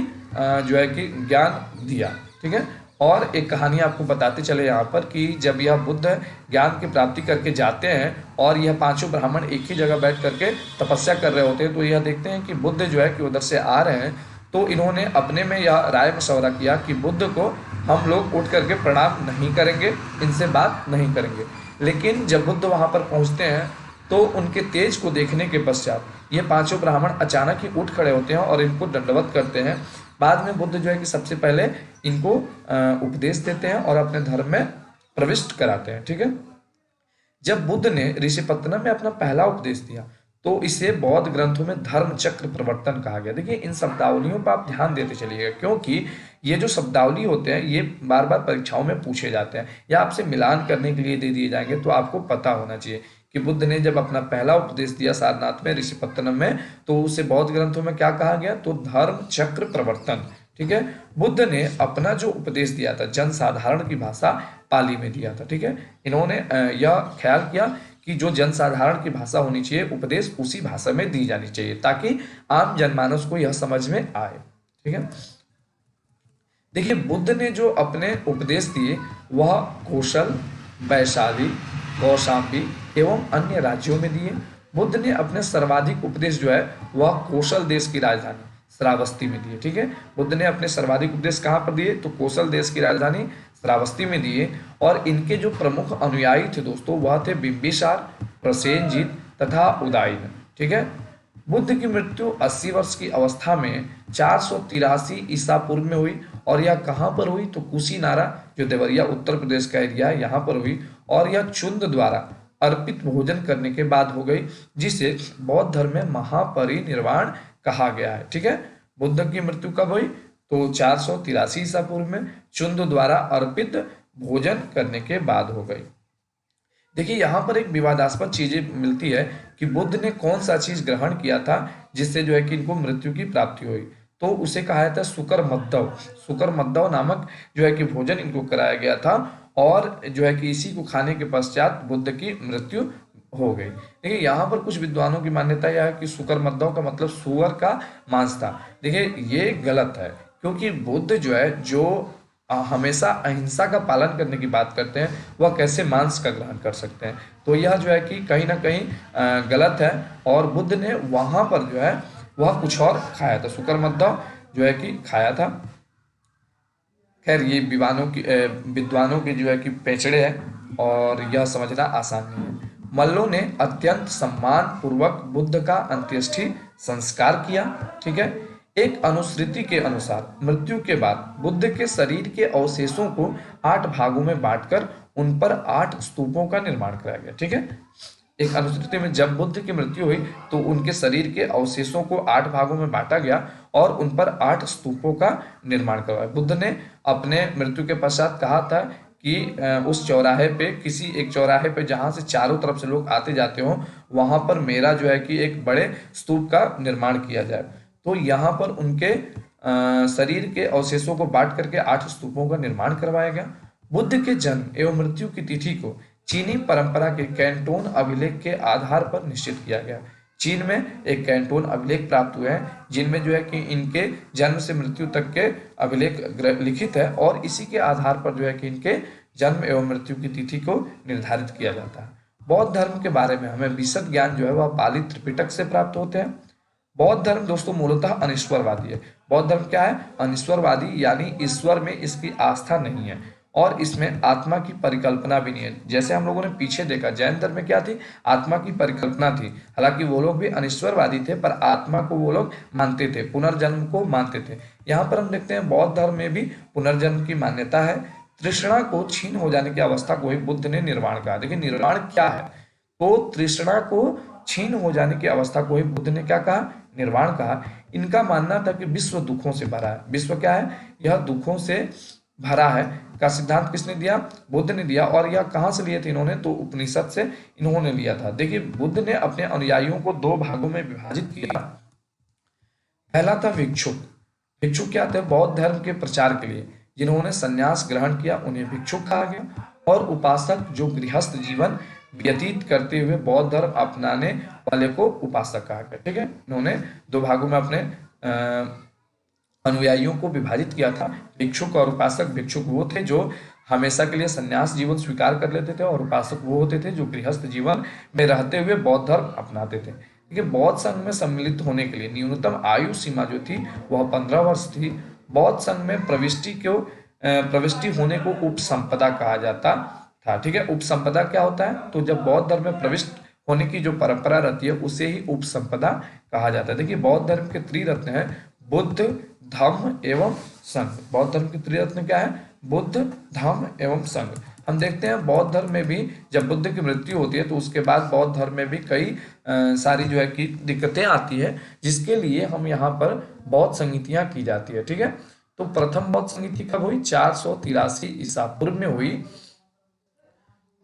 जो है कि ज्ञान दिया, ठीक है। और एक कहानी आपको बताते चले यहाँ पर कि जब यह बुद्ध ज्ञान की प्राप्ति करके जाते हैं और यह 5 ब्राह्मण एक ही जगह बैठ करके तपस्या कर रहे होते हैं, तो यह देखते हैं कि बुद्ध जो है कि उधर से आ रहे हैं, तो इन्होंने अपने में यह राय मशवरा किया कि बुद्ध को हम लोग उठ करके प्रणाम नहीं करेंगे, इनसे बात नहीं करेंगे। लेकिन जब बुद्ध वहां पर पहुंचते हैं तो उनके तेज को देखने के पश्चात ये 5 ब्राह्मण अचानक ही उठ खड़े होते हैं और इनको दंडवत करते हैं। बाद में बुद्ध जो है कि सबसे पहले इनको उपदेश देते हैं और अपने धर्म में प्रविष्ट कराते हैं, ठीक है। जब बुद्ध ने ऋषिपत्तनम में अपना पहला उपदेश दिया तो इसे बौद्ध ग्रंथों में धर्म चक्र प्रवर्तन कहा गया। देखिए इन शब्दावलियों पर आप ध्यान देते चलिएगा, क्योंकि ये जो शब्दावली होते हैं ये बार बार परीक्षाओं में पूछे जाते हैं या आपसे मिलान करने के लिए दे दिए जाएंगे, तो आपको पता होना चाहिए कि बुद्ध ने जब अपना पहला उपदेश दिया सारनाथ में ऋषिपत्तनम में, तो उसे बौद्ध ग्रंथों में क्या कहा गया, तो धर्म चक्र प्रवर्तन, ठीक है। बुद्ध ने अपना जो उपदेश दिया था जन साधारण की भाषा पाली में दिया था, ठीक है। इन्होंने यह ख्याल किया कि जो जनसाधारण की भाषा होनी चाहिए, उपदेश उसी भाषा में दी जानी चाहिए ताकि आम जनमानस को यह समझ में आए। ठीक है, देखिए बुद्ध ने जो अपने उपदेश दिए वह कौशल, वैशाली, कौशाम्बी एवं अन्य राज्यों में दिए। बुद्ध ने अपने सर्वाधिक उपदेश जो है वह कौशल देश की राजधानी श्रावस्ती में दिए। ठीक है, बुद्ध ने अपने सर्वाधिक उपदेश कहाँ पर दिए, तो कौशल देश की राजधानी श्रावस्ती में दिए। और इनके जो प्रमुख अनुयायी थे दोस्तों वह थे बिंबिसार, प्रसेनजीत तथा उदयन। ठीक है, बुद्ध की मृत्यु 80 वर्ष की अवस्था में 483 ईसा पूर्व में हुई। और यह कहाँ पर हुई, तो कुशीनारा जो देवरिया उत्तर प्रदेश का एरिया है यहाँ पर हुई। और यह चुंद द्वारा अर्पित भोजन करने के बाद हो गई, जिसे बौद्ध धर्म में महापरिनिर्वाण कहा गया है। ठीक है, बुद्ध की मृत्यु कब हुई, तो 483 ईसा पूर्व में चुंद द्वारा अर्पित भोजन करने के बाद हो गई। देखिए यहाँ पर एक विवादास्पद चीजें मिलती है कि बुद्ध ने कौन सा चीज ग्रहण किया था जिससे जो है कि इनको मृत्यु की प्राप्ति हुई, तो उसे कहा जाता है सुकर मद्दव। सुकर मद्दव नामक जो है कि भोजन इनको कराया गया था और जो है कि इसी को खाने के पश्चात बुद्ध की मृत्यु हो गई। देखिए यहाँ पर कुछ विद्वानों की मान्यता यह है कि सुकर मद्दव का मतलब सुअर का मांस था। देखिए ये गलत है, क्योंकि बुद्ध जो है जो हमेशा अहिंसा का पालन करने की बात करते हैं, वह कैसे मांस का ग्रहण कर सकते हैं, तो यह जो है कि कहीं ना कहीं गलत है। और बुद्ध ने वहां पर जो है वह कुछ और खाया था, शुकर मद्दव जो है कि खाया था। खैर ये विद्वानों के जो है कि पेचड़े हैं और यह समझना आसान नहीं है। मल्लों ने अत्यंत सम्मान पूर्वक बुद्ध का अंत्येष्टि संस्कार किया। ठीक है, एक अनुश्रुति के अनुसार मृत्यु के बाद बुद्ध के शरीर के अवशेषों को 8 भागों में बांटकर उन पर 8 स्तूपों का निर्माण कराया गया। ठीक है, एक अनुश्रुति में जब बुद्ध की मृत्यु हुई तो उनके शरीर के अवशेषों को 8 भागों में बांटा गया और उन पर 8 स्तूपों का निर्माण करवाया। बुद्ध ने अपने मृत्यु के पश्चात कहा था कि उस चौराहे पे, किसी एक चौराहे पे जहां से चारों तरफ से लोग आते जाते हो, वहां पर मेरा जो है कि एक बड़े स्तूप का निर्माण किया जाए। तो यहाँ पर उनके शरीर के अवशेषों को बांट करके 8 स्तूपों का निर्माण करवाया गया। बुद्ध के जन्म एवं मृत्यु की तिथि को चीनी परंपरा के कैंटोन अभिलेख के आधार पर निश्चित किया गया। चीन में एक कैंटोन अभिलेख प्राप्त हुए हैं जिनमें जो है कि इनके जन्म से मृत्यु तक के अभिलेख लिखित है और इसी के आधार पर जो है कि इनके जन्म एवं मृत्यु की तिथि को निर्धारित किया जाता है। बौद्ध धर्म के बारे में हमें विशद ज्ञान जो है वह पाली त्रिपिटक से प्राप्त होते हैं। बौद्ध धर्म दोस्तों मूलतः अनिश्वरवादी है। बौद्ध धर्म क्या है, अनिश्वरवादी, यानी ईश्वर में इसकी आस्था नहीं है और इसमें आत्मा की परिकल्पना भी नहीं है। जैसे हम लोगों ने पीछे देखा जैन धर्म में क्या थी, आत्मा की परिकल्पना थी। हालांकि वो लोग भी अनिश्वरवादी थे पर आत्मा को वो लोग मानते थे, पुनर्जन्म को मानते थे। यहाँ पर हम देखते हैं बौद्ध धर्म में भी पुनर्जन्म की मान्यता है। तृष्णा को क्षीण हो जाने की अवस्था को ही बुद्ध ने निर्वाण कहा। देखिए निर्वाण क्या है, तो तृष्णा को क्षीण हो जाने की अवस्था को ही बुद्ध ने क्या कहा, निर्वाण कहा। इनका मानना था कि विश्व दुखों से भरा है। विश्व क्या है, यह दुखों से भरा है का सिद्धांत किसने दिया, बुद्ध ने दिया। और यह कहां से लिए थे इन्होंने, तो उपनिषद से इन्होंने लिया था। देखिए बुद्ध ने अपने अनुयायियों को 2 भागों में विभाजित किया। पहला था भिक्षुक। भिक्षुक क्या थे, बौद्ध धर्म के प्रचार के लिए जिन्होंने संन्यास ग्रहण किया उन्हें भिक्षुक कहा गया। और उपासक जो गृहस्थ जीवन व्यतीत करते हुए बौद्ध धर्म अपनाने वाले को उपासक कहा गया। ठीक है, इन्होंने 2 भागों में अपने अनुयायियों को विभाजित किया था, भिक्षुक और उपासक। भिक्षुक वो थे जो हमेशा के लिए संन्यास जीवन स्वीकार कर लेते थे और उपासक वो होते थे जो गृहस्थ जीवन में रहते हुए बौद्ध धर्म अपनाते थे। ठीक है, बौद्ध संघ में सम्मिलित होने के लिए न्यूनतम आयु सीमा जो थी वह 15 वर्ष थी। बौद्ध संघ में प्रविष्टि होने को उपसंपदा कहा जाता था। ठीक है, उपसंपदा क्या होता है, तो जब बौद्ध धर्म में प्रविष्ट होने की जो परंपरा रहती है उसे ही उपसंपदा कहा जाता है। देखिए बौद्ध धर्म के त्रिरत्न है बुद्ध, धम्म एवं संघ। बौद्ध धर्म के त्रिरत्न क्या है, बुद्ध, धम्म एवं संघ। हम देखते हैं बौद्ध धर्म में भी जब बुद्ध की मृत्यु होती है तो उसके बाद बौद्ध धर्म में भी कई सारी जो है कि दिक्कतें आती है, जिसके लिए हम यहाँ पर बौद्ध संहितियां की जाती है। ठीक है, तो प्रथम बौद्ध संहिति कब हुई, 483 ईसा पूर्व में हुई।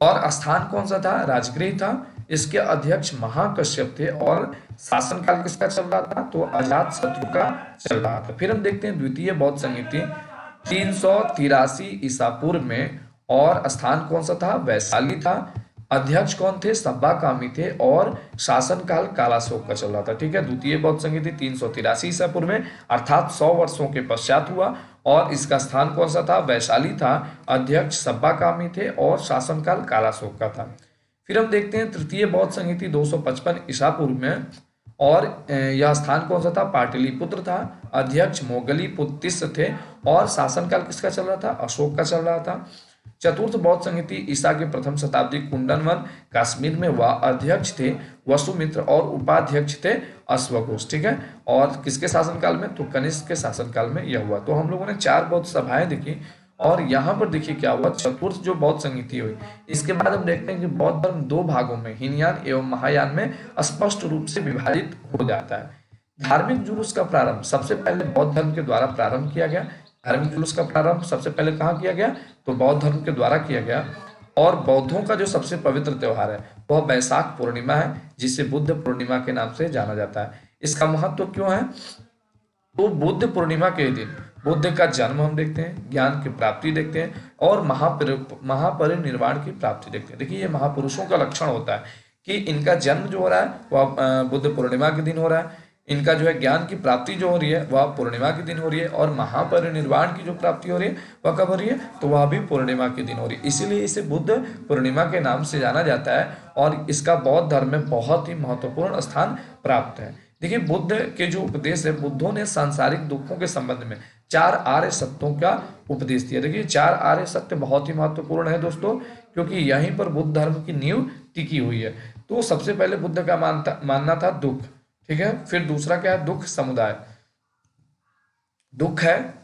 और स्थान कौन सा था, राजगृह था। इसके अध्यक्ष महाकश्यप थे और शासनकाल किसका चल रहा था, तो अजात शत्रु का चल रहा था। फिर हम देखते हैं द्वितीय बौद्ध संहिति 383 ईसा पूर्व में, और स्थान कौन सा था, वैशाली था। अध्यक्ष कौन थे? सब्बाकामी थे और शासनकाल कालाशोक का चल रहा था। ठीक है, द्वितीय बौद्ध संधि 383 ईसा पूर्व में अर्थात 100 वर्षों के पश्चात हुआ और इसका स्थान कौन सा था? वैशाली था। अध्यक्ष सब्बाकामी थे और शासनकाल कालाशोक का था। फिर हम देखते हैं तृतीय बौद्ध संहिता 255 ईसा पूर्व में और यह स्थान कौन सा था? पाटलिपुत्र था। अध्यक्ष मोगली पुत्तिस थे और शासनकाल किसका चल रहा था? अशोक का चल रहा था। चतुर्थ बौद्ध संहिता ईसा के प्रथम शताब्दी कुंडनवन कश्मीर में हुआ। अध्यक्ष थे वसुमित्र और उपाध्यक्ष थे अश्वघोष। ठीक है, और किसके शासनकाल में? तो कनिष्क के शासनकाल में यह हुआ। तो हम लोगों ने 4 बौद्ध सभाएं देखी और यहाँ पर देखिए क्या हुआ, चतुर्थ जो बौद्ध संहिता हुई, इसके बाद हम देखते हैं कि बौद्ध धर्म 2 भागों में हीनयान एवं महायान में स्पष्ट रूप से विभाजित हो जाता है। धार्मिक जुलूस का प्रारंभ सबसे पहले बौद्ध धर्म के द्वारा प्रारंभ किया गया। धार्मिक जुलूस का प्रारंभ सबसे पहले कहाँ किया गया? तो बौद्ध धर्म के द्वारा किया गया। और बौद्धों का जो सबसे पवित्र त्योहार है वह वैशाख पूर्णिमा है, जिसे बुद्ध पूर्णिमा के नाम से जाना जाता है। इसका महत्व क्यों है? तो बुद्ध पूर्णिमा के दिन बुद्ध का जन्म हम देखते हैं, ज्ञान की प्राप्ति देखते हैं और महापरिनिर्वाण की प्राप्ति देखते हैं। देखिए, ये महापुरुषों का लक्षण होता है कि इनका जन्म जो हो रहा है वह बुद्ध पूर्णिमा के दिन हो रहा है, इनका जो है ज्ञान की प्राप्ति जो हो रही है वह पूर्णिमा के दिन हो रही है और महापरिनिर्वाण की जो प्राप्ति हो रही है वह कब हो रही है? तो वह भी पूर्णिमा के दिन हो रही है। इसीलिए इसे बुद्ध पूर्णिमा के नाम से जाना जाता है और इसका बौद्ध धर्म में बहुत ही महत्वपूर्ण स्थान प्राप्त है। देखिए, बुद्ध के जो उपदेश है, बुद्धों ने सांसारिक दुखों के संबंध में 4 आर्य सत्यों का उपदेश दिया। देखिए, 4 आर्य सत्य बहुत ही महत्वपूर्ण है दोस्तों, क्योंकि यहीं पर बुद्ध धर्म की नींव टिकी हुई है। तो सबसे पहले बुद्ध का मानना था दुख। ठीक है, फिर दूसरा क्या है? दुख समुदाय। दुख है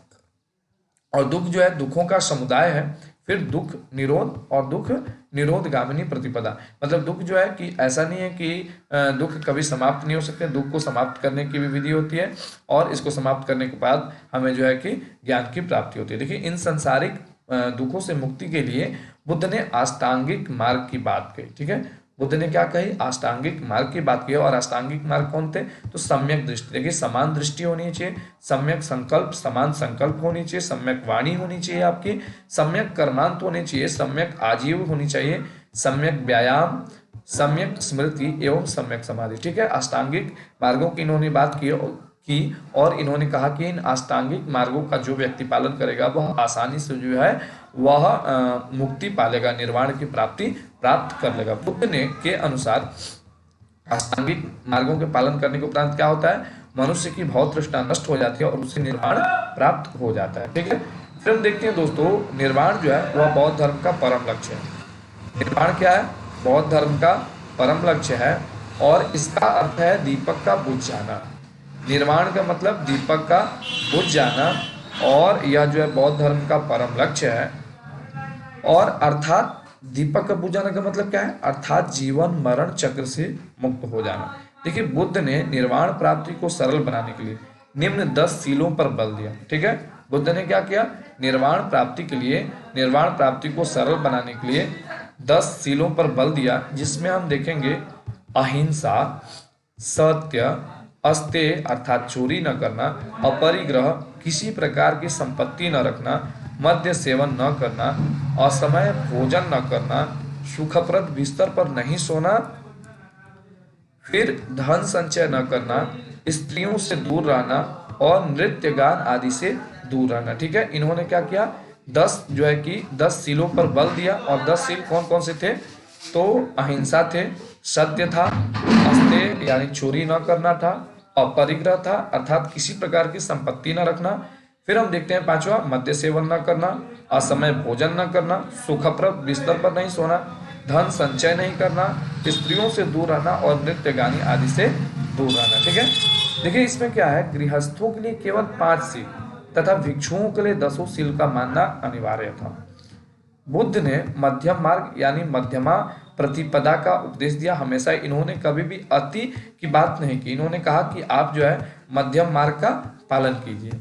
और दुख जो है दुखों का समुदाय है। फिर दुख निरोध और दुख निरोध गामिनी प्रतिपदा, मतलब दुख जो है कि ऐसा नहीं है कि दुख कभी समाप्त नहीं हो सकते, दुख को समाप्त करने की भी विधि होती है और इसको समाप्त करने के बाद हमें जो है कि ज्ञान की प्राप्ति होती है। देखिए, इन संसारिक दुखों से मुक्ति के लिए बुद्ध ने अष्टांगिक मार्ग की बात कही। ठीक है, बुद्ध ने क्या कही? अष्टांगिक मार्ग की बात की। और अष्टांगिक मार्ग कौन थे? तो सम्यक दृष्टि। देखिए, समान दृष्टि होनी चाहिए, सम्यक संकल्प, समान संकल्प होनी चाहिए, सम्यक वाणी होनी चाहिए आपकी, सम्यक कर्मांत होने चाहिए, सम्यक आजीव होनी चाहिए, सम्यक व्यायाम, सम्यक स्मृति एवं सम्यक समाधि। ठीक है, अष्टांगिक मार्गों की इन्होंने बात की और इन्होंने कहा कि इन अष्टांगिक मार्गों का जो व्यक्ति पालन करेगा वह आसानी से जो है वह मुक्ति पालेगा, निर्वाण की प्राप्ति प्राप्त कर लेगा। बुद्ध ने के अनुसार अष्टांगिक मार्गों के पालन करने के उपरांत क्या होता है? मनुष्य की भौत तृष्णा नष्ट हो जाती है और उससे निर्वाण प्राप्त हो जाता है। ठीक है, फिर हम देखते हैं दोस्तों, निर्वाण जो है वह बौद्ध धर्म का परम लक्ष्य है। निर्वाण क्या है? बौद्ध धर्म का परम लक्ष्य है और इसका अर्थ है दीपक का बुझ जाना। निर्वाण का मतलब दीपक का बुझ जाना और यह जो है बौद्ध धर्म का परम लक्ष्य है। और अर्थात दीपक का बुझ जाना का मतलब क्या है? अर्थात जीवन मरण चक्र से मुक्त हो जाना। देखिए, बुद्ध ने निर्वाण प्राप्ति को सरल बनाने के लिए निम्न 10 सीलों पर बल दिया। ठीक है, बुद्ध ने क्या किया? निर्वाण प्राप्ति के लिए, निर्वाण प्राप्ति को सरल बनाने के लिए 10 सीलों पर बल दिया, जिसमें हम देखेंगे अहिंसा, सत्य, अस्तेय अर्थात चोरी न करना, अपरिग्रह किसी प्रकार की संपत्ति न रखना, मद्य सेवन न करना, असमय भोजन न करना, सुखप्रद बिस्तर पर नहीं सोना, फिर धन संचय न करना, स्त्रियों से दूर रहना और नृत्य गान आदि से दूर रहना। ठीक है, इन्होंने क्या किया? 10 जो है कि 10 सीलों पर बल दिया और 10 सील कौन कौन से थे? तो अहिंसा थे, सत्य था, अस्तेय यानी चोरी न करना था, अपरिग्रह था अर्थात किसी प्रकार की संपत्ति न रखना, फिर हम देखते हैं 5वां मद्य सेवन न करना, असमय भोजन न करना, सुखप्रद बिस्तर पर नहीं सोना, धन संचय नहीं करना, स्त्रियों से दूर रहना और नृत्य गानी आदि से दूर रहना। ठीक है, देखिए इसमें क्या है, गृहस्थों के लिए केवल 5 सील तथा भिक्षुओं के लिए 10 सील का मानना अनिवार्य था। बुद्ध ने मध्यम मार्ग यानी मध्यमा प्रतिपदा का उपदेश दिया। हमेशा इन्होंने कभी भी अति की बात नहीं की, इन्होंने कहा कि आप जो है मध्यम मार्ग का पालन कीजिए।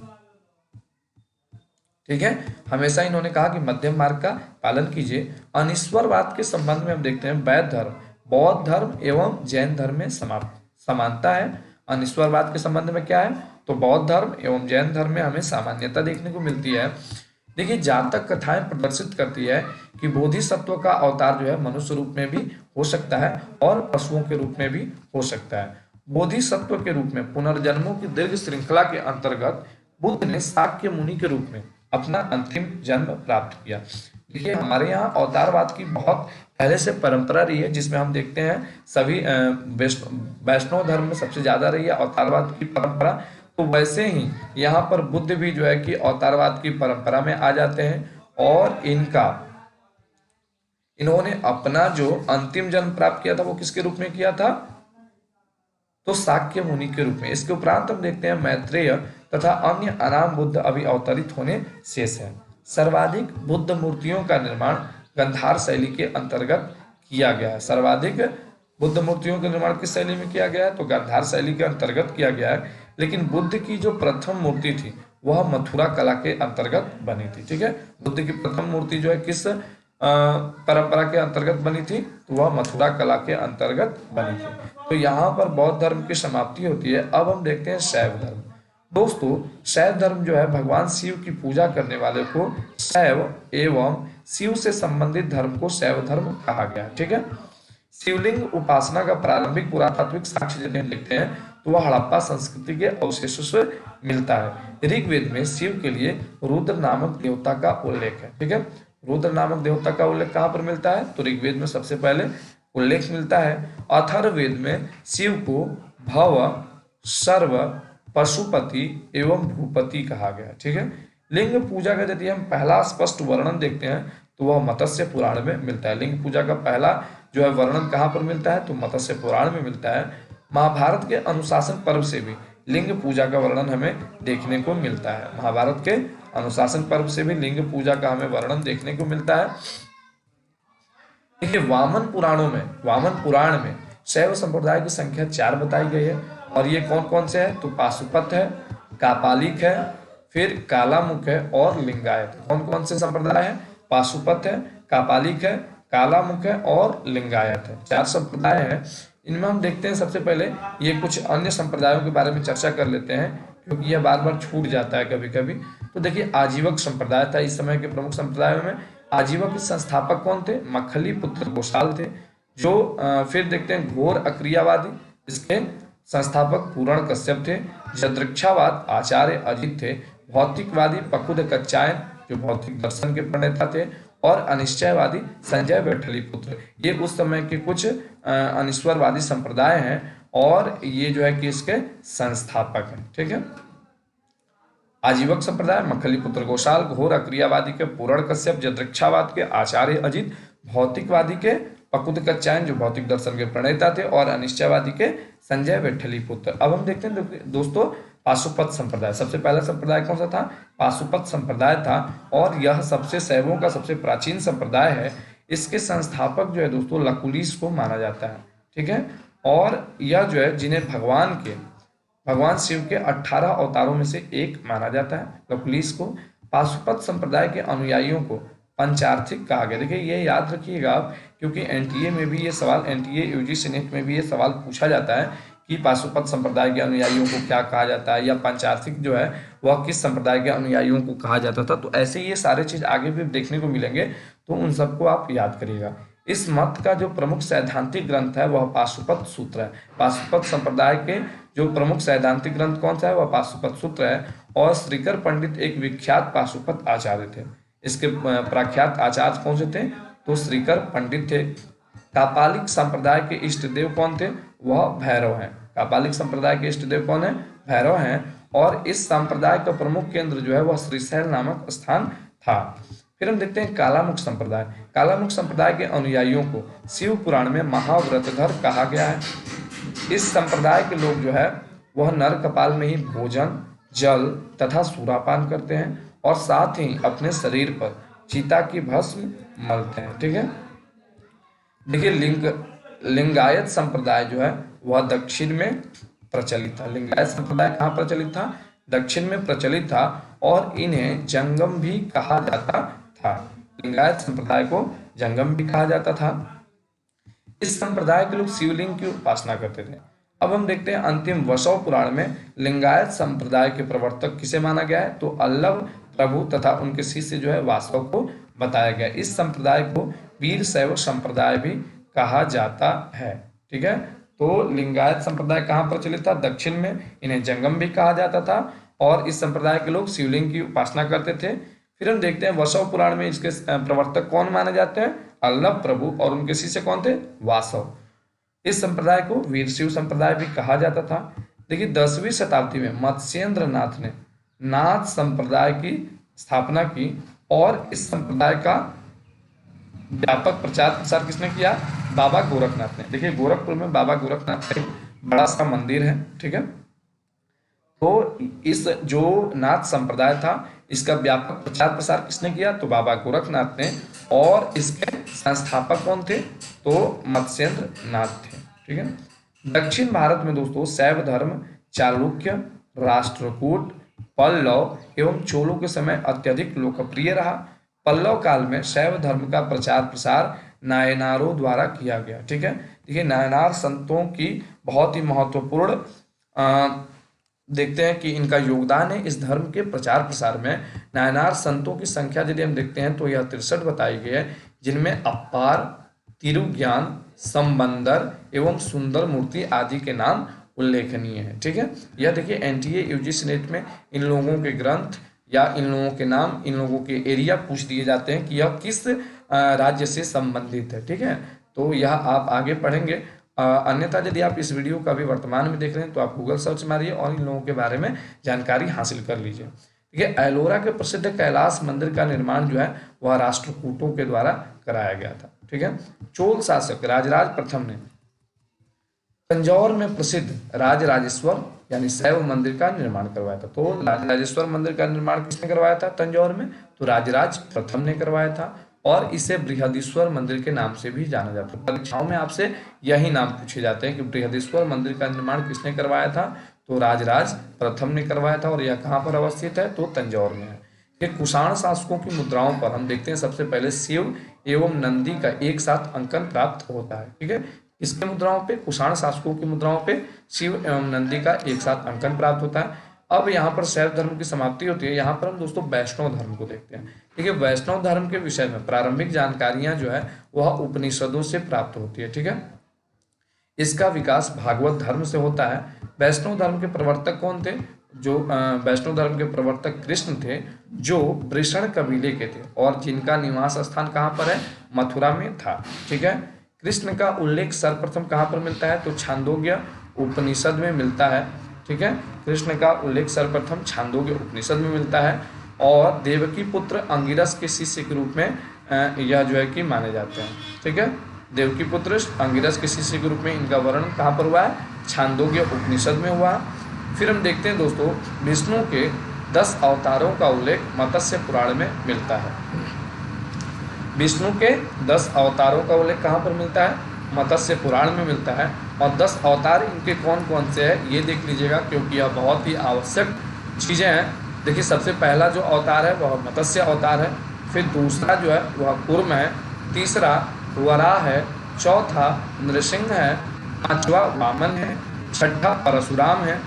ठीक है, हमेशा इन्होंने कहा कि मध्यम मार्ग का पालन कीजिए। अनिश्वरवाद के संबंध में हम देखते हैं वैद्य धर्म, बौद्ध धर्म एवं जैन धर्म में समानता है। अनिश्वरवाद के संबंध में क्या है? तो बौद्ध धर्म एवं जैन धर्म में हमें सामान्यता देखने को मिलती है। देखिए, जातक कथाएं प्रदर्शित करती है कि बोधिसत्व का अवतार जो है मनुष्य रूप में भी हो सकता है और पशुओं के रूप में भी हो सकता है। बोधिसत्व के रूप में पुनर्जन्मों की दीर्घ श्रृंखला के अंतर्गत बुद्ध ने शाक्य मुनि के रूप में अपना अंतिम जन्म प्राप्त किया। देखिए, हमारे यहाँ अवतारवाद की बहुत पहले से परंपरा रही है, जिसमें हम देखते हैं सभी वैष्णव धर्म में सबसे ज्यादा रही है अवतारवाद की परंपरा। तो वैसे ही यहाँ पर बुद्ध भी जो है कि अवतारवाद की परंपरा में आ जाते हैं और इन्होंने अपना जो अंतिम जन्म प्राप्त किया था वो किसके रूप में किया था? तो शाक्य मुनि के रूप में। इसके उपरांत हम देखते हैं मैत्रेय तथा अन्य अनाम बुद्ध अभी अवतरित होने शेष है। सर्वाधिक बुद्ध मूर्तियों का निर्माण गंधार शैली के अंतर्गत किया गया है। सर्वाधिक बुद्ध मूर्तियों का निर्माण किस शैली में किया गया है? तो गांधार शैली के अंतर्गत किया गया है। लेकिन बुद्ध की जो प्रथम मूर्ति थी वह मथुरा कला के अंतर्गत बनी थी। ठीक है, बुद्ध की प्रथम मूर्ति जो है किस परंपरा के अंतर्गत बनी थी? तो वह मथुरा कला के अंतर्गत बनी थी। तो यहाँ पर बौद्ध धर्म की समाप्ति होती है। अब हम देखते हैं शैव धर्म। दोस्तों, शैव धर्म जो है भगवान शिव की पूजा करने वाले को शैव एवं शिव से संबंधित धर्म को शैव धर्म कहा गया है। ठीक है, शिवलिंग उपासना का प्रारंभिक पुरातात्विक साक्ष्य यदि हम देखते हैं तो वह हड़प्पा संस्कृति के अवशेषों से मिलता है। ऋग्वेद में शिव के लिए रुद्र नामक देवता का उल्लेख है। ठीक है, रुद्र नामक देवता का उल्लेख कहाँ पर मिलता है? तो ऋग्वेद में सबसे पहले उल्लेख मिलता है। अथर्ववेद में शिव को भव, सर्व, पशुपति एवं भूपति कहा गया। ठीक है, लिंग पूजा का यदि हम पहला स्पष्ट वर्णन देखते हैं तो वह मत्स्य पुराण में मिलता है। लिंग पूजा का पहला जो है वर्णन कहाँ पर मिलता है? तो मत्स्य पुराण में मिलता है। महाभारत के अनुशासन पर्व से भी लिंग पूजा का वर्णन हमें देखने को मिलता है। महाभारत के अनुशासन पर्व से भी लिंग पूजा का हमें वर्णन देखने को मिलता है। देखिए, वामन पुराण में शैव संप्रदाय की संख्या 4 बताई गई है और ये कौन कौन से है? तो पाशुपत है, कापालिक है, फिर कालामुख है और लिंगायत। कौन कौन से संप्रदाय है? पाशुपत है, कापालिक है, कालामुख है और लिंगायत है। 4 संप्रदाय है। इनमें हम देखते हैं सबसे पहले ये कुछ अन्य संप्रदायों के बारे में चर्चा कर लेते हैं, क्योंकि यह बार बार छूट जाता है कभी कभी। तो देखिए, आजीवक संप्रदाय था इस समय के प्रमुख संप्रदायों में। आजीवक के संस्थापक कौन थे? मखली पुत्र गोशाल थे। जो फिर देखते हैं घोर अक्रियावादी, इसके संस्थापक पूरण कश्यप थे। यदृक्षावाद आचार्य अजित थे। भौतिकवादी पकुद कच्चायन जो भौतिक दर्शन के प्रणेता थे और अनिश्चयवादी संजय बैठलीपुत्र। ये उस समय के कुछ अनिश्वरवादी संप्रदाय हैं और ये जो है कि इसके संस्थापक हैं। ठीक है, आजीवक संप्रदाय मखलीपुत्र गोशाल, घोर अक्रियावादी के पूरण कश्यप, यदृक्षावाद के आचार्य अजित, भौतिकवादी के पकुद कच्चायन जो भौतिक दर्शन के प्रणेता थे और अनिश्चयवादी के संजय बैठलीपुत्र। अब हम देखते हैं दोस्तों पाशुपत संप्रदाय। सबसे पहला संप्रदाय कौन सा था? पाशुपत संप्रदाय था और यह सबसे शैवों का सबसे प्राचीन संप्रदाय है। इसके संस्थापक जो है दोस्तों लकुलिस को माना जाता है। ठीक है, और यह जो है जिन्हें भगवान शिव के 18 अवतारों में से एक माना जाता है, लकुलिस को। पाशुपत संप्रदाय के अनुयायियों को पंचार्थिक कहा गया। देखिए, ये याद रखिएगा आप, क्योंकि एनटीए में भी ये सवाल, एनटीए यूजीसी नेट में भी ये सवाल पूछा जाता है कि पाशुपत संप्रदाय के अनुयायियों को क्या कहा जाता है, या पंचार्थिक जो है वह किस संप्रदाय के अनुयायियों को कहा जाता था। तो ऐसे ये सारे चीज आगे भी देखने को मिलेंगे, तो उन सबको आप याद करिएगा। इस मत का जो प्रमुख सैद्धांतिक ग्रंथ है वह पाशुपत सूत्र है। पाशुपत संप्रदाय के जो प्रमुख सैद्धांतिक ग्रंथ कौन सा है? वह पाशुपत सूत्र है। और श्रीकर पंडित एक विख्यात पाशुपत आचार्य थे। इसके प्रख्यात आचार्य कौन से थे? तो श्रीकर पंडित थे। कापालिक संप्रदाय के इष्ट देव कौन थे? वह भैरव हैं। कापालिक संप्रदाय के इष्ट देव कौन है? भैरव हैं। और इस संप्रदाय का प्रमुख केंद्र जो है वह श्रीशैल नामक स्थान था। फिर हम देखते हैं कालामुख संप्रदाय। कालामुख संप्रदाय के अनुयायियों को शिव पुराण में महाव्रतधर कहा गया है। इस संप्रदाय के लोग जो है वह नर कपाल में ही भोजन, जल तथा सूरापान करते हैं और साथ ही अपने शरीर पर चीता की भस्म मलते हैं। ठीक है, देखिए लिंगायत संप्रदाय जो है वह दक्षिण में प्रचलित था। लिंगायत संप्रदाय कहाँ प्रचलित था? दक्षिण में प्रचलित था और इन्हें जंगम भी कहा जाता था। लिंगायत संप्रदाय को जंगम भी कहा जाता था। इस संप्रदाय के लोग शिवलिंग की उपासना करते थे। अब हम देखते हैं अंतिम वसव पुराण में लिंगायत संप्रदाय के प्रवर्तक किसे माना गया है? तो अल्लभ प्रभु तथा उनके शिष्य जो है वासव को बताया गया। इस संप्रदाय को वीर शैव संप्रदाय भी कहा जाता है। ठीक है, तो लिंगायत संप्रदाय कहाँ प्रचलित था? दक्षिण में। इन्हें जंगम भी कहा जाता था और इस संप्रदाय के लोग शिवलिंग की उपासना करते थे। फिर हम देखते हैं वसव पुराण में इसके प्रवर्तक कौन माने जाते हैं? अल्लभ प्रभु और उनके शिष्य कौन थे? वासव। इस संप्रदाय को वीरशैव संप्रदाय भी कहा जाता था। देखिए 10वीं शताब्दी में मत्स्येंद्र नाथ ने नाथ संप्रदाय की स्थापना की और इस संप्रदाय का व्यापक प्रचार प्रसार किसने किया? बाबा गोरखनाथ ने। देखिए गोरखपुर में बाबा गोरखनाथ का बड़ा सा मंदिर है। ठीक है, तो इस जो नाथ संप्रदाय था इसका व्यापक प्रचार प्रसार किसने किया? तो बाबा गोरखनाथ ने। और इसके संस्थापक कौन थे? तो मत्स्येंद्र नाथ थे। ठीक है, दक्षिण भारत में दोस्तों शैव धर्म चालुक्य, राष्ट्रकूट, पल्लव एवं चोलों के समय अत्यधिक लोकप्रिय रहा। पल्लव काल में शैव धर्म का प्रचार प्रसार नायनारों द्वारा किया गया। ठीक है, देखिए नायनार संतों की बहुत ही महत्वपूर्ण देखते हैं कि इनका योगदान है इस धर्म के प्रचार प्रसार में। नायनार संतों की संख्या यदि हम देखते हैं तो यह 63 बताई गई है, जिनमें अप्पार, तिरुज्ञान, संबंदर एवं सुंदर मूर्ति आदि के नाम उल्लेखनीय है। ठीक है, यह देखिए एनटीए यूजीसी नेट में इन लोगों के ग्रंथ या इन लोगों के नाम, इन लोगों के एरिया पूछ दिए जाते हैं कि यह किस राज्य से संबंधित है। ठीक है, तो यह आप आगे पढ़ेंगे। अन्यथा यदि आप इस वीडियो का भी वर्तमान में देख रहे हैं तो आप गूगल सर्च मारिए और इन लोगों के बारे में जानकारी हासिल कर लीजिए। ठीक है, एलोरा के प्रसिद्ध कैलाश मंदिर का निर्माण जो है वह राष्ट्रकूटों के द्वारा कराया गया था। ठीक है, चोल शासक राजराज प्रथम ने तंजौर में प्रसिद्ध राजराजेश्वर यानी शैव मंदिर का निर्माण करवाया था। तो राजराजेश्वर मंदिर का निर्माण किसने करवाया था तंजौर में? तो राजराज प्रथम ने करवाया था और इसे बृहदीश्वर मंदिर के नाम से भी जाना जाता है। परीक्षाओं में आपसे यही नाम पूछे जाते हैं कि बृहदीश्वर मंदिर का निर्माण किसने करवाया था? तो राजराज प्रथम ने करवाया था और यह कहाँ पर अवस्थित है? तो तंजौर में है। ये कुषाण शासकों की मुद्राओं पर हम देखते हैं सबसे पहले शिव एवं नंदी का एक साथ अंकन प्राप्त होता है। ठीक है, इसके मुद्राओं पे, कुषाण शासकों की मुद्राओं पे शिव एवं नंदी का एक साथ अंकन प्राप्त होता है। अब यहाँ पर शैव धर्म की समाप्ति होती है। यहाँ पर हम दोस्तों वैष्णव धर्म को देखते हैं। ठीक है, वैष्णव धर्म के विषय में प्रारंभिक जानकारियां जो है वह उपनिषदों से प्राप्त होती है। ठीक है, इसका विकास भागवत धर्म से होता है। वैष्णव धर्म के प्रवर्तक कौन थे? जो वैष्णव धर्म के प्रवर्तक कृष्ण थे, जो वृषण कबीले के थे और जिनका निवास स्थान कहाँ पर है? मथुरा में था। ठीक है, कृष्ण का उल्लेख सर्वप्रथम कहाँ पर मिलता है? तो छांदोग्य उपनिषद में मिलता है। ठीक है, कृष्ण का उल्लेख सर्वप्रथम छांदोग्य उपनिषद में मिलता है और देवकी पुत्र अंगिरस के शिष्य के रूप में यह जो है कि माने जाते हैं। ठीक है, देवकी पुत्र अंगिरस के शिष्य के रूप में इनका वर्णन कहाँ पर हुआ है? छांदोग्य उपनिषद में हुआ। फिर हम देखते हैं दोस्तों विष्णु के 10 अवतारों का उल्लेख मत्स्य पुराण में मिलता है। विष्णु के 10 अवतारों का उल्लेख कहाँ पर मिलता है? मत्स्य पुराण में मिलता है। और 10 अवतार इनके कौन कौन से हैं ये देख लीजिएगा, क्योंकि यह बहुत ही आवश्यक चीज़ें हैं। देखिए सबसे पहला जो अवतार है वह मत्स्य अवतार है, फिर दूसरा जो है वह कूर्म है, तीसरा वराह है, चौथा नृसिंह है, पांचवा वामन है, छठा परशुराम है,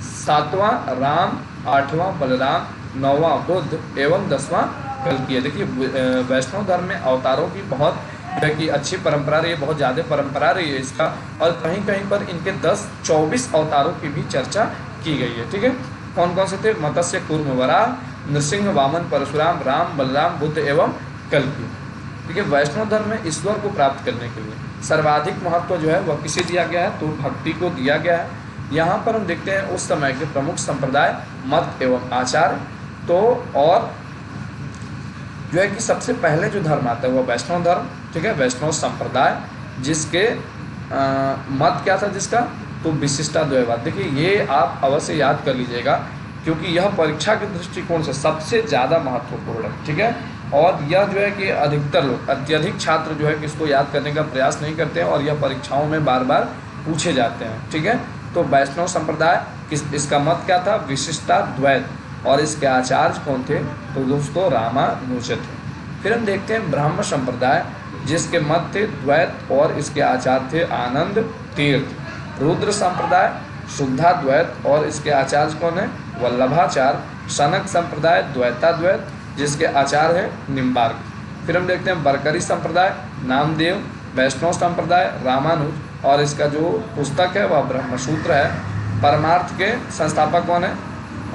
सातवां राम, आठवां बलराम, नौवां बुद्ध एवं 10वां कल्कि है। देखिए वैष्णव धर्म में अवतारों की बहुत की अच्छी परंपरा रही है, बहुत ज़्यादा परंपरा रही है इसका, और कहीं कहीं पर इनके 10-24 अवतारों की भी चर्चा की गई है। ठीक है, कौन कौन से थे? मत्स्य, कूर्म, वराह, नृसिंह, वामन, परशुराम, राम, बलराम, बुद्ध एवं कल्कि। ठीक है, वैष्णव धर्म में ईश्वर को प्राप्त करने के लिए सर्वाधिक महत्व जो है वह किसे दिया गया है? तो भक्ति को दिया गया है। यहाँ पर हम देखते हैं उस समय के प्रमुख संप्रदाय, मत एवं आचार। तो और जो है कि सबसे पहले जो धर्म आता है वह वैष्णव धर्म। ठीक है, वैष्णव संप्रदाय, जिसके मत क्या था जिसका? तो विशिष्टाद्वैतवाद। देखिए ये आप अवश्य याद कर लीजिएगा, क्योंकि यह परीक्षा के दृष्टिकोण से सबसे ज़्यादा महत्वपूर्ण है। ठीक है, और यह जो है कि अधिकतर लोग, अत्यधिक छात्र जो है कि इसको याद करने का प्रयास नहीं करते हैं और यह परीक्षाओं में बार बार पूछे जाते हैं। ठीक है, तो वैष्णव संप्रदाय इसका मत क्या था? विशिष्टाद्वैत। और इसके आचार्य कौन थे? तो दोस्तों रामानुज थे। फिर हम देखते हैं ब्राह्म संप्रदाय, जिसके मत थे द्वैत और इसके आचार्य थे आनंद तीर्थ। रुद्र संप्रदाय शुद्धाद्वैत और इसके आचार्य कौन है? वल्लभाचार्य। शनक संप्रदाय द्वैताद्वैत, जिसके आचार्य है निम्बार्क। फिर हम देखते हैं बरकरी संप्रदाय नामदेव, वैष्णव संप्रदाय रामानुज, और इसका जो पुस्तक है वह ब्रह्मसूत्र है। परमार्थ के संस्थापक कौन है?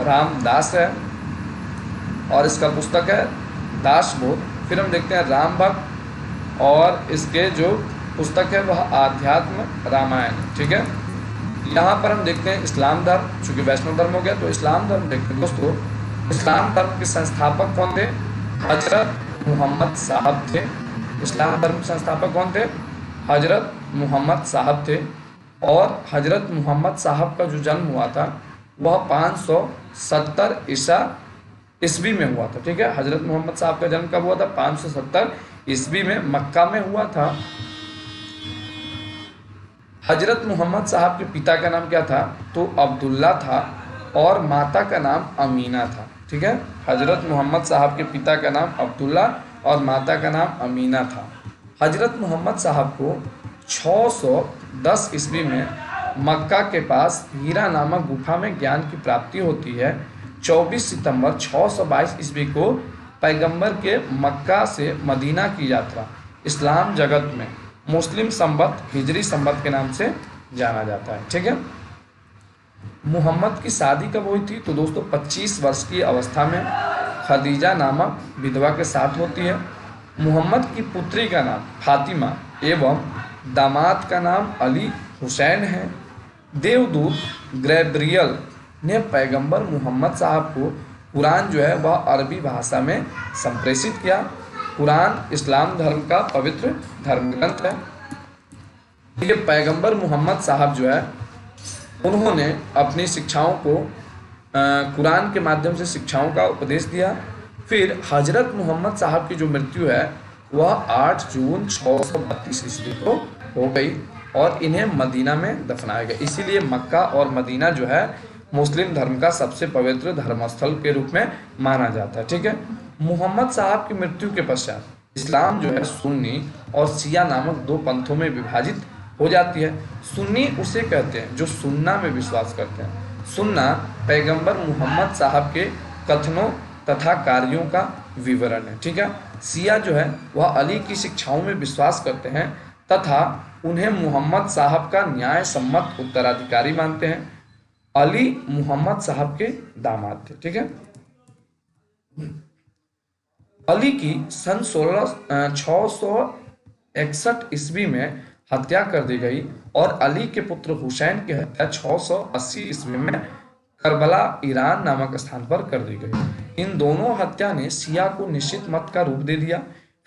रामदास है, और इसका पुस्तक है दासबोध। फिर हम देखते हैं राम भक्त, और इसके जो पुस्तक है वह आध्यात्म रामायण। ठीक है, यहाँ पर हम देखते हैं इस्लाम धर्म, चूंकि वैष्णव धर्म हो गया तो इस्लाम धर्म देखते हैं दोस्तों। इस्लाम धर्म के संस्थापक कौन थे? हजरत मोहम्मद साहब थे। इस्लाम धर्म के संस्थापक कौन थे? हजरत मोहम्मद साहब थे। और हजरत मोहम्मद साहब का जो जन्म हुआ था वह 570 ईस्वी में हुआ था। ठीक है, हजरत मोहम्मद साहब का जन्म कब हुआ था? 570 ईस्वी में मक्का में हुआ था। हजरत मोहम्मद साहब के पिता का नाम क्या था? तो अब्दुल्ला था, और माता का नाम अमीना था। ठीक है, हजरत मोहम्मद साहब के पिता का नाम अब्दुल्ला और माता का नाम अमीना था। हजरत मोहम्मद साहब को 610 ईस्वी में मक्का के पास हीरा नामक गुफा में ज्ञान की प्राप्ति होती है। 24 सितंबर 622 ईस्वी को पैगंबर के मक्का से मदीना की यात्रा इस्लाम जगत में मुस्लिम संवत हिजरी संवत के नाम से जाना जाता है। ठीक है, मुहम्मद की शादी कब हुई थी? तो दोस्तों 25 वर्ष की अवस्था में खदीजा नामक विधवा के साथ होती है। मुहम्मद की पुत्री का नाम फातिमा एवं दामाद का नाम अली हुसैन है। देवदूत गैब्रियल ने पैगंबर मुहम्मद साहब को कुरान जो है वह अरबी भाषा में संप्रेषित किया। कुरान इस्लाम धर्म का पवित्र धर्म ग्रंथ है। ये पैगंबर मुहम्मद साहब जो है उन्होंने अपनी शिक्षाओं को कुरान के माध्यम से शिक्षाओं का उपदेश दिया। फिर हजरत मोहम्मद साहब की जो मृत्यु है वह 8 जून 632 ईस्वी को हो गई और इन्हें मदीना में दफनाया गया। इसीलिए मक्का और मदीना जो है मुस्लिम धर्म का सबसे पवित्र धर्मस्थल के रूप में माना जाता है। ठीक है, मोहम्मद साहब की मृत्यु के पश्चात इस्लाम जो है सुन्नी और शिया नामक दो पंथों में विभाजित हो जाती है। सुन्नी उसे कहते हैं जो सुन्ना में विश्वास करते हैं। सुन्ना पैगंबर मुहम्मद साहब के कथनों तथा कार्यों का विवरण है। ठीक है, शिया जो है वह अली की शिक्षाओं में विश्वास करते हैं तथा उन्हें मुहम्मद साहब का न्याय सम्मत उत्तराधिकारी मानते हैं। अली मुहम्मद साहब के दामाद थे। ठीक है, अली की सन 661 ईस्वी में हत्या कर दी गई और अली के पुत्र हुसैन की हत्या 680 ईस्वी में करबला ईरान नामक स्थान पर कर दी गई। इन दोनों हत्या ने शिया को निश्चित मत का रूप दे दिया।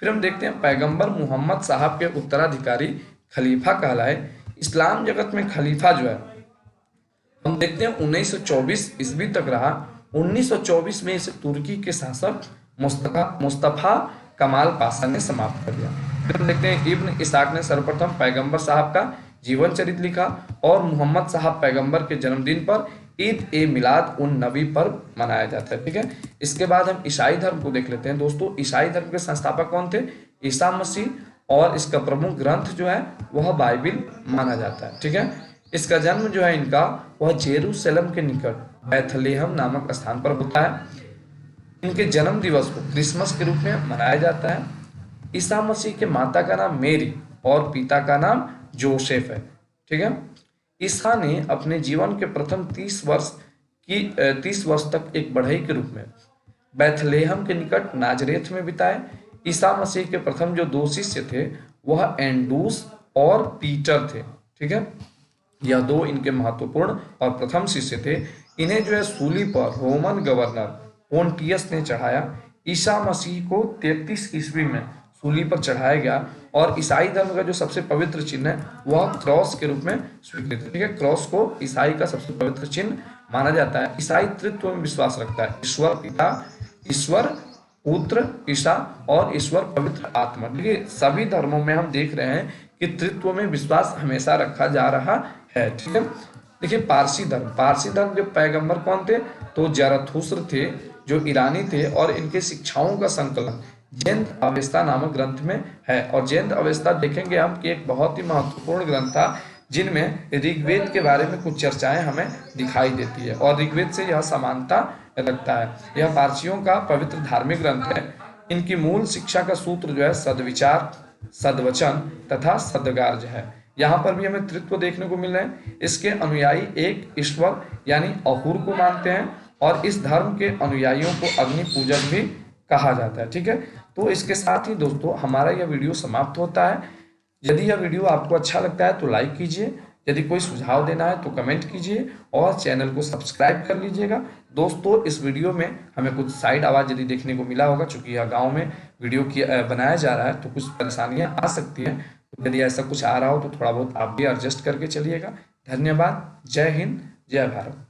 फिर हम देखते हैं पैगंबर मुहम्मद साहब के उत्तराधिकारी खलीफा कहलाए। इस्लाम जगत में खलीफा जो है हम देखते हैं 1924 ईस्वी तक रहा। 1924 में इसे तुर्की के शासक मुस्तफा कमाल पाशा ने समाप्त कर दिया। फिर हम देखते हैं इब्न इसाक ने सर्वप्रथम पैगंबर साहब का जीवन चरित्र लिखा और मुहम्मद साहब पैगंबर के जन्मदिन पर ईद ए मिलाद उन नबी पर मनाया जाता है। ठीक है, इसके बाद हम ईसाई धर्म को देख लेते हैं। दोस्तों, ईसाई धर्म के संस्थापक कौन थे? ईसा मसीह, और इसका प्रमुख ग्रंथ जो है वह बाइबिल माना जाता है। ठीक है, इसका जन्म जो है इनका वह जेरूसलम के निकट बैथलेहम नामक स्थान पर होता है। इनके जन्म दिवस को क्रिसमस के रूप में मनाया जाता है। ईसा मसीह के माता का नाम मेरी और पिता का नाम जोसेफ है। ठीक है, ईसा ने अपने जीवन के प्रथम 30 वर्ष तक एक बढ़ई के रूप में बैथलेहम के निकट नाजरेथ में बिताए। ईसा मसीह के प्रथम जो 2 शिष्य थे वह एंडूस और पीटर थे। ठीक है, यह 2 इनके महत्वपूर्ण और प्रथम शिष्य थे। इन्हें जो है सूली पर रोमन गवर्नर पोंटियस ने चढ़ाया। ईसा मसीह को 33 ईस्वी में सूली पर चढ़ाया गया और ईसाई धर्म का जो सबसे पवित्र चिन्ह है वह क्रॉस के रूप में स्वीकृत है। ठीक है, क्रॉस को ईसाई का सबसे पवित्र चिन्ह माना जाता है। ईसाई त्रित्व में विश्वास रखता है, ईश्वर पिता, ईश्वर पुत्र ईसा और ईश्वर पवित्र आत्मा। ठीक है, सभी धर्मों में हम देख रहे हैं कि त्रित्व में विश्वास हमेशा रखा जा रहा है। ठीक है, देखिए पारसी धर्म के पैगंबर कौन थे? तो जरथुस्त्र थे जो ईरानी थे और इनके शिक्षाओं का संकलन जैन अवेस्ता नामक ग्रंथ में है। और जैन अवेस्ता देखेंगे हम कि एक बहुत ही महत्वपूर्ण ग्रंथ था जिनमें ऋग्वेद के बारे में कुछ चर्चाएं हमें दिखाई देती है और ऋग्वेद से यह समानता लगता है। यह पारसियों का पवित्र धार्मिक ग्रंथ है। इनकी मूल शिक्षा का सूत्र जो है सद्विचार, सद्वचन तथा सद्कार्य है। यहाँ पर भी हमें त्रित्व देखने को मिल रहे हैं। इसके अनुयायी एक ईश्वर यानी अहूर को मानते हैं और इस धर्म के अनुयायियों को अग्नि पूजक भी कहा जाता है। ठीक है, तो इसके साथ ही दोस्तों हमारा यह वीडियो समाप्त होता है। यदि यह वीडियो आपको अच्छा लगता है तो लाइक कीजिए, यदि कोई सुझाव देना है तो कमेंट कीजिए और चैनल को सब्सक्राइब कर लीजिएगा। दोस्तों इस वीडियो में हमें कुछ साइड आवाज़ यदि देखने को मिला होगा, चूंकि यह गांव में वीडियो की बनाया जा रहा है तो कुछ परेशानियां आ सकती हैं। तो यदि ऐसा कुछ आ रहा हो तो थोड़ा बहुत आप भी एडजस्ट करके चलिएगा। धन्यवाद। जय हिंद, जय भारत।